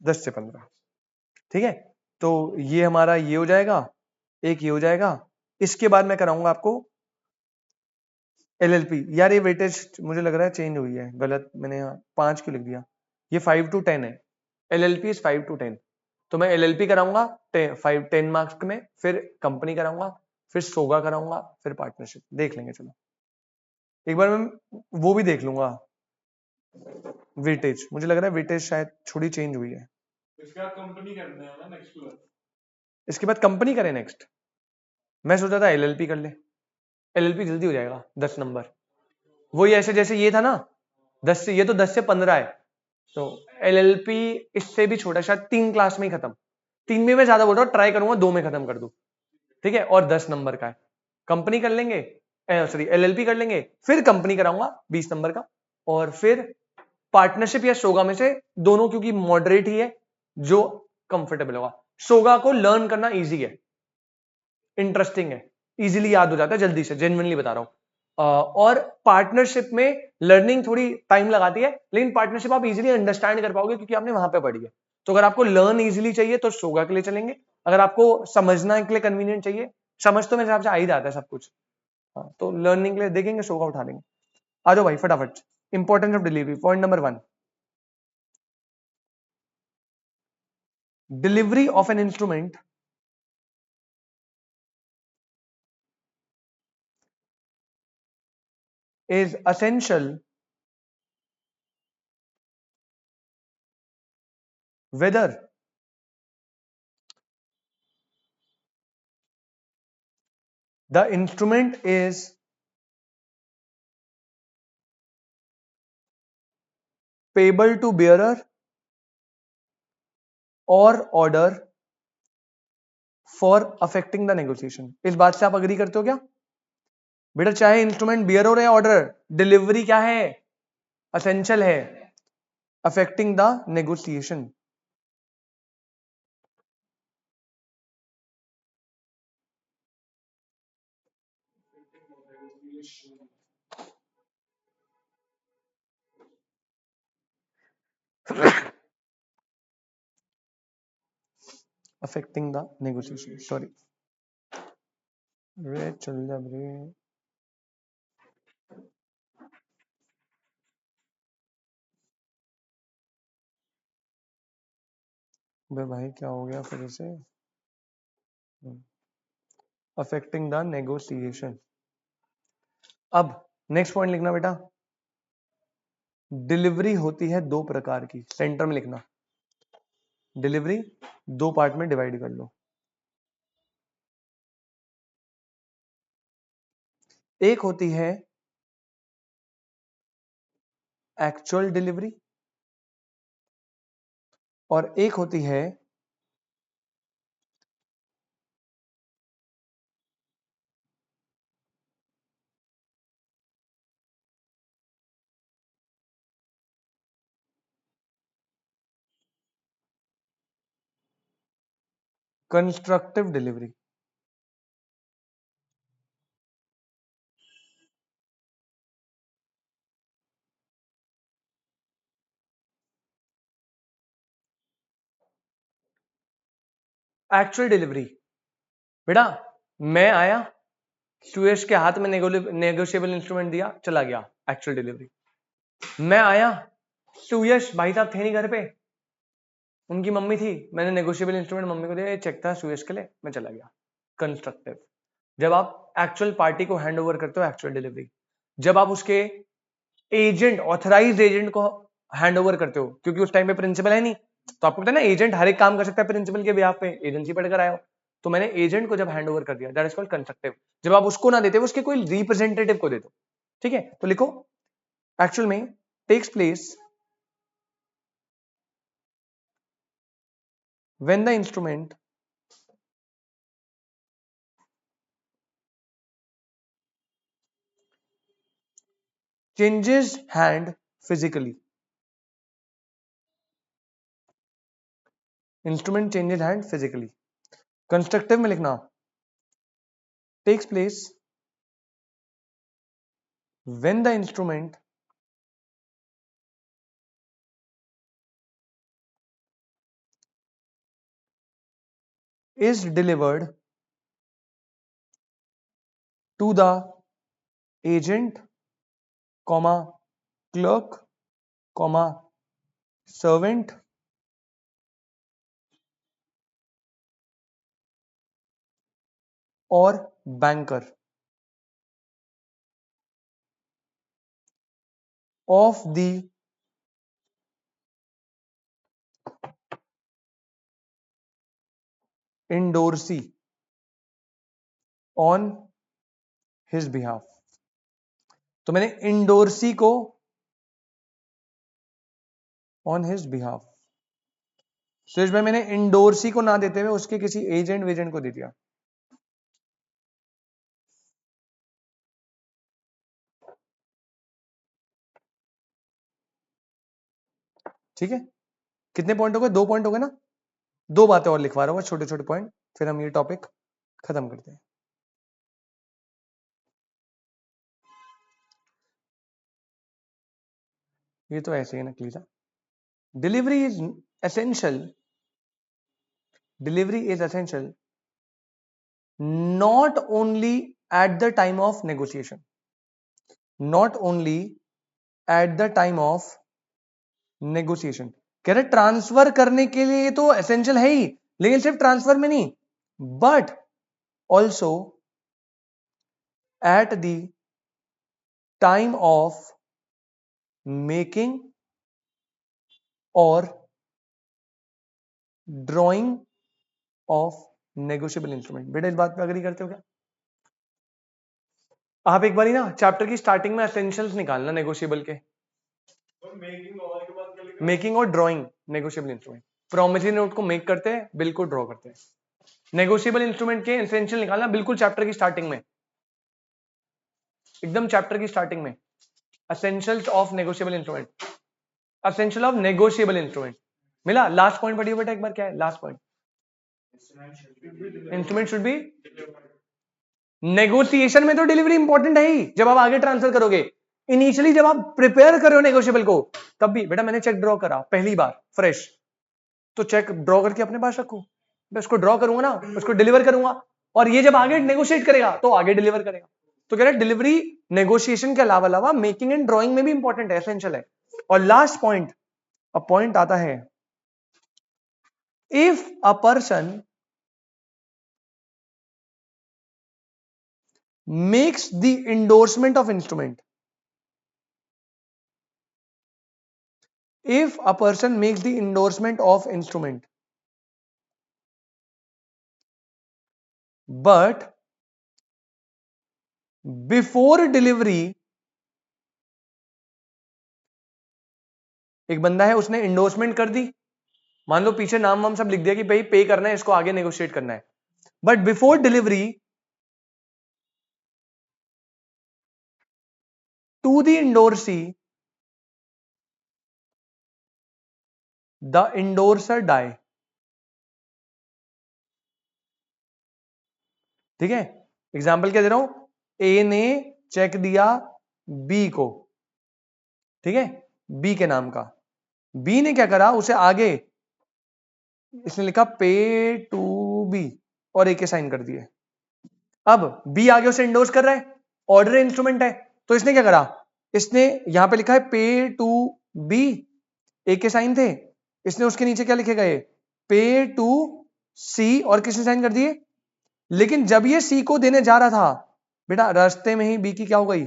Speaker 1: 10 से 15, ठीक है। तो ये हमारा ये हो जाएगा, एक ये हो जाएगा। इसके बाद मैं कराऊंगा आपको एलएलपी। यार ये वेटेज मुझे लग रहा है चेंज हुई है, गलत, मैंने यहाँ 5 क्यों लिख दिया? ये 5 to 10 है, एलएलपी इज 5 to 10। तो मैं एलएलपी कराऊंगा 10 मार्क्स में, फिर कंपनी कराऊंगा, फिर सोगा कराऊंगा, फिर पार्टनरशिप। देख लेंगे, चलो एक बार मैं वो भी देख लूंगा वेटेज। मुझे लग रहा है वेटेज शायद थोड़ी चेंज हुई है।
Speaker 2: इसके बाद कंपनी करना है ना नेक्स्ट क्लास।
Speaker 1: इसके बाद कंपनी करें नेक्स्ट? मैं सोचा था एलएलपी कर ले, एलएलपी जल्दी हो जाएगा, 10 नंबर। वही ऐसे जैसे ये था ना 10 से, ये तो 10 से 15 है, तो एलएलपी इससे भी छोटा, शायद 3 क्लास में ही खत्म। 3 में मैं ज्यादा बोल रहा हूँ, ट्राई करूंगा 2 में खत्म कर दूं, ठीक है। और 10 नंबर का है। कंपनी कर लेंगे, सॉरी LLP कर लेंगे, फिर कंपनी कराऊंगा 20 नंबर का, और फिर पार्टनरशिप या सोगा में से दोनों, क्योंकि मॉडरेट ही है जो कंफर्टेबल होगा। सोगा को लर्न करना इजी है, इंटरेस्टिंग है, इजीली याद हो जाता है जल्दी से, जेन्युइनली बता रहा हूं। और पार्टनरशिप में लर्निंग थोड़ी टाइम लगाती है, लेकिन पार्टनरशिप आप इजीली अंडरस्टैंड कर पाओगे क्योंकि आपने वहां पे पढ़ी है। तो अगर आपको लर्न इजीली चाहिए तो सोगा के लिए चलेंगे, अगर आपको समझना के लिए कन्वीनियंट चाहिए, समझ तो मेरे हिसाब से आ ही जाता है सब कुछ, हाँ, तो लर्निंग के लिए देखेंगे सोगा उठा लेंगे। आ जाओ भाई फटाफट। Importance of delivery, point number 1, delivery of an instrument is essential whether the instrument is payable to bearer or order for affecting the negotiation। इस बात से आप अग्री करते हो क्या बेटा? चाहे इंस्ट्रूमेंट बियरर है ऑर्डर, डिलीवरी क्या है? असेंशियल है, affecting the negotiation. Affecting the negotiation, sorry रे चल जा रे। बे भाई क्या हो गया फिर से? Affecting the negotiation. अब नेक्स्ट पॉइंट लिखना बेटा, डिलीवरी होती है दो प्रकार की, सेंटर में लिखना, डिलीवरी दो पार्ट में डिवाइड कर लो। एक होती है एक्चुअल डिलीवरी और एक होती है कंस्ट्रक्टिव डिलीवरी। एक्चुअल डिलीवरी बेटा, मैं आया, सुयश के हाथ में नेगोशिएबल इंस्ट्रूमेंट दिया, चला गया, एक्चुअल डिलीवरी। मैं आया, सुयश भाई साहब थे नहीं घर पे, उनकी मम्मी थी, मैंने नेगोशिएबल इंस्ट्रूमेंट मम्मी को दिया, ये चेक था सुयश के लिए, मैं चला गया, कंस्ट्रक्टिव। जब आप एक्चुअल पार्टी को हैंड ओवर करते हो, एक्चुअल डिलीवरी। जब आप उसके एजेंट, ऑथराइज्ड एजेंट को हैंड ओवर करते हो, क्योंकि उस टाइम पे प्रिंसिपल है नहीं, तो आपको पता है ना एजेंट हर एक काम कर सकता है प्रिंसिपल के बिहाफ पे, एजेंसी पढ़कर आए हो, तो मैंने एजेंट को जब हैंड ओवर कर दिया, दैट इज कॉल्ड कंस्ट्रक्टिव। जब आप उसको ना देते, उसके कोई रिप्रेजेंटेटिव को दे दो, ठीक है? तो लिखो एक्चुअल में takes place when the instrument changes hand physically. Instrument changes hand physically. Constructive में लिखना takes place when the instrument is delivered to the agent, comma clerk, comma servant or banker of the endorsee on his behalf। तो मैंने endorsee को on his behalf, Suresh भाई मैंने endorsee को ना देते हुए उसके किसी एजेंट वेजेंट को दे दिया। ठीक है, कितने पॉइंट हो गए? 2 पॉइंट हो गए ना। 2 बातें और लिखवा रहा हूँ, छोटे छोटे पॉइंट, फिर हम ये टॉपिक खत्म करते हैं। ये तो ऐसे ही नकली था। Delivery is essential, delivery is essential not only at the time of negotiation, not only at the time of negotiation। कह रहे ट्रांसफर करने के लिए तो एसेंशियल है ही, लेकिन सिर्फ ट्रांसफर में नहीं, but also at the time of making और ड्रॉइंग ऑफ नेगोशिएबल इंस्ट्रूमेंट। बेटा इस बात पे अग्री करते हो क्या? आप एक बार ही ना चैप्टर की स्टार्टिंग में एसेंशियल्स निकालना नेगोशिएबल के, मेकिंग और drawing negotiable instrument. Promissory note को मेक करते हैं, बिल को ड्रॉ करते हैं। नेगोशिएबल इंस्ट्रूमेंट के एसेंशियल निकालना बिल्कुल चैप्टर की स्टार्टिंग में, एकदम चैप्टर की स्टार्टिंग में। Essentials of negotiable instrument, essential of negotiable instrument मिला। लास्ट पॉइंट पढ़िए बेटा एक बार, क्या है last point? Instrument should be, negotiation में तो डिलीवरी इंपॉर्टेंट है ही, जब आप आगे ट्रांसफर करोगे। इनिशियली जब आप प्रिपेयर कर रहे हो नेगोशिएबल को, तब भी बेटा मैंने चेक ड्रॉ करा पहली बार फ्रेश, तो चेक ड्रॉ करके अपने पास रखो। मैं उसको ड्रॉ करूंगा ना, उसको डिलीवर करूंगा, और ये जब आगे नेगोशिएट करेगा तो आगे डिलीवर करेगा। तो कह रहे डिलीवरी नेगोशिएशन के अलावा अलावा मेकिंग एंड ड्रॉइंग में भी इंपॉर्टेंट है, एसेंशियल है। और लास्ट पॉइंट, अब पॉइंट आता है, if a person makes the endorsement of instrument, if a person makes the endorsement of instrument but before delivery, एक बंदा है उसने endorsement कर दी, मान लो पीछे नाम वाम सब लिख दिया कि भाई पे करना है, इसको आगे नेगोशिएट करना है, but before delivery to the endorsee, the endorser die। ठीक है, एग्जाम्पल क्या दे रहा हूं, ए ने चेक दिया बी को, ठीक है, बी के नाम का, बी ने क्या करा, उसे आगे इसने लिखा पे टू बी और ए के साइन कर दिए। अब बी आगे उसे इंडोर्स कर रहा है, ऑर्डर इंस्ट्रूमेंट है, तो इसने क्या करा, इसने यहां पे लिखा है पे टू बी, ए के साइन थे, इसने उसके नीचे क्या लिखेगा, ये पे टू सी, और किसने साइन कर दिए। लेकिन जब ये सी को देने जा रहा था बेटा, रास्ते में ही बी की क्या हो गई,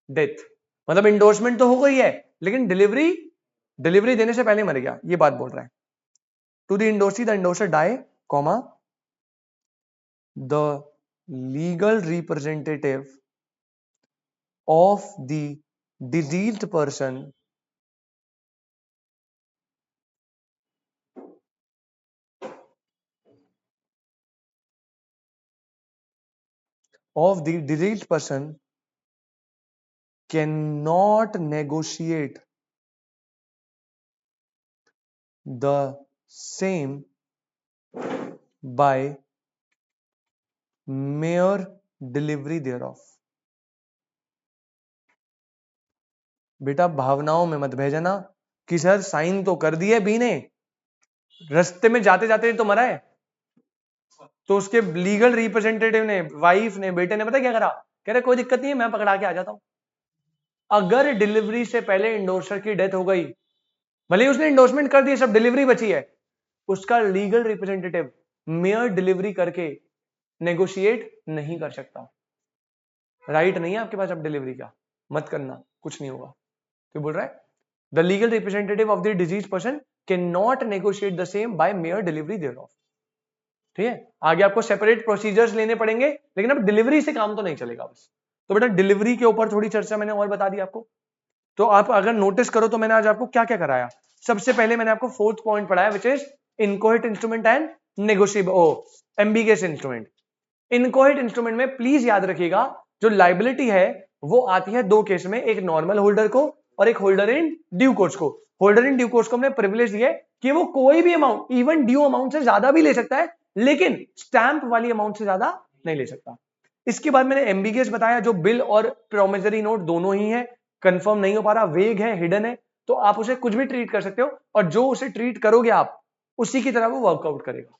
Speaker 1: डेथ। मतलब इंडोर्समेंट तो हो गई है, लेकिन डिलीवरी देने से पहले मर गया, ये बात बोल रहा है। To the endorsee the endorser die, comma the legal representative of the deceased person cannot negotiate the same by mere delivery thereof। बेटा भावनाओं में मत भेजना कि सर साइन तो कर दिए बी ने, रास्ते में जाते जाते तो मरा है। तो उसके लीगल रिप्रेजेंटेटिव ने, वाइफ ने, बेटे ने पता क्या करा, कह रहे कोई दिक्कत नहीं है, मैं पकड़ा के आ जाता हूं। अगर डिलीवरी से पहले इंडोर्सर की डेथ हो गई, भले ही उसने इंडोर्समेंट कर दिया, सब डिलीवरी बची है, उसका लीगल रिप्रेजेंटेटिव मेयर डिलीवरी करके नेगोशिएट नहीं कर सकता। राइट नहीं है आपके पास अब डिलीवरी का, मत करना, कुछ नहीं होगा। तो बोल रहा है the legal representative of the deceased person can not negotiate the same by mere delivery thereof. ठीक है, आगे आपको सेपरेट प्रोसीजर्स लेने पड़ेंगे, लेकिन अब डिलीवरी से काम तो नहीं चलेगा बस। तो बेटा डिलीवरी के ऊपर थोड़ी चर्चा मैंने और बता दी आपको। तो आप अगर नोटिस करो तो मैंने आज आपको क्या क्या कराया। सबसे पहले मैंने आपको फोर्थ पॉइंट पढ़ाया, which is inchoate instrument and negotiable ambiguous instrument. Inchoate instrument में प्लीज याद रखिएगा, जो लाइबिलिटी है वो आती है दो केस में, एक नॉर्मल होल्डर को और एक होल्डर इन ड्यू कोर्स को। होल्डर इन ड्यू कोर्स को हमने प्रिविलेज दिया है कि वो कोई भी अमाउंट इवन ड्यू अमाउंट से ज्यादा भी ले सकता है, लेकिन स्टैंप वाली अमाउंट से ज्यादा नहीं ले सकता। इसके बाद मैंने एम्बिगियस बताया, जो बिल और प्रोमिसरी नोट दोनों ही है, कंफर्म नहीं हो पा रहा, वेग है, हिडन है, तो आप उसे कुछ भी ट्रीट कर सकते हो और जो उसे ट्रीट करोगे आप उसी की तरह वो वर्कआउट करेगा।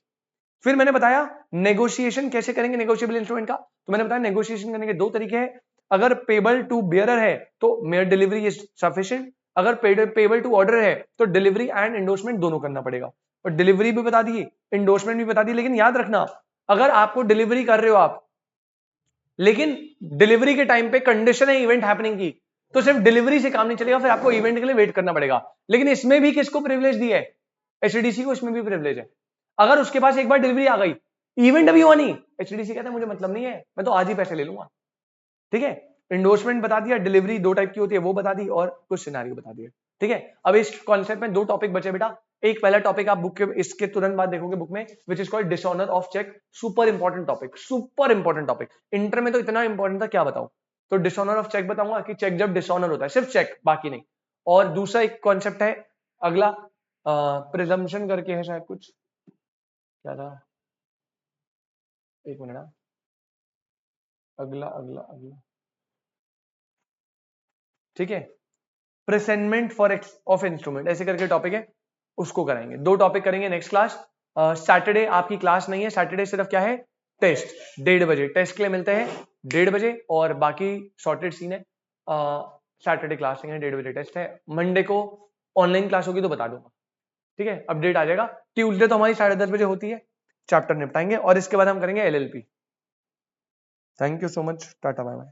Speaker 1: फिर मैंने बताया नेगोशिएशन कैसे करेंगे नेगोशिएबल इंस्ट्रूमेंट का। तो मैंने बताया नेगोशिएशन करने के दो तरीके हैं। अगर पेबल टू बियरर है तो मेयर डिलीवरी इज सफिशिएंट, अगर पेबल टू ऑर्डर है तो डिलीवरी एंड एंडोर्समेंट दोनों करना पड़ेगा। और डिलीवरी भी बता दी, एंडोर्समेंट भी बता दी, लेकिन याद रखना अगर आपको डिलीवरी कर रहे हो आप, लेकिन डिलीवरी के टाइम पे कंडीशन है इवेंट हैपनिंग की, तो सिर्फ डिलीवरी से काम नहीं चलेगा, फिर आपको इवेंट के लिए वेट करना पड़ेगा। लेकिन इसमें भी किसको प्रिविलेज दिया है? एचडीसी को इसमें भी प्रिविलेज है। अगर उसके पास एक बार डिलीवरी आ गई, इवेंट अभी हुआ नहीं, एचडीसी कहता है मुझे मतलब नहीं है, मैं तो आज ही पैसे ले लूंगा। ठीक है, इंडोर्समेंट बता दिया, डिलीवरी दो टाइप की होती है वो बता दी, और कुछ सिनेरियो बता दिए। ठीक है, अब इस कॉन्सेप्ट में दो टॉपिक बचे बेटा। एक पहला टॉपिक आप बुक के इसके तुरंत बाद देखोगे बुक में, which is called dishonour of cheque. Super important topic, super important topic, inter में तो इतना इंपॉर्टेंट था क्या बताऊं। तो डिसऑनर ऑफ चेक बताऊंगा कि चेक जब डिसऑनर होता है, सिर्फ चेक बाकी नहीं। और दूसरा एक कॉन्सेप्ट है अगला, प्रिजम्पशन करके है शायद, कुछ क्या था, एक मिनट, अगला अगला अगला, ठीक है, प्रेसेंटमेंट फॉर ऑफ इंस्ट्रूमेंट ऐसे करके टॉपिक है, उसको कराएंगे। दो टॉपिक करेंगे नेक्स्ट क्लास। सैटरडे आपकी क्लास नहीं है, सैटरडे सिर्फ क्या है, टेस्ट, 1:30 बजे टेस्ट के लिए मिलते हैं 1:30 बजे, और बाकी सॉर्टेड सीन है। सैटरडे क्लास नहीं है, 1:30 बजे टेस्ट है। मंडे को ऑनलाइन क्लास होगी तो बता दूंगा, ठीक है, अपडेट आ जाएगा। ट्यूसडे तो हमारी 10:30 बजे होती है, चैप्टर निपटाएंगे और इसके बाद हम करेंगे LLP. Thank you so much, tata bye bye.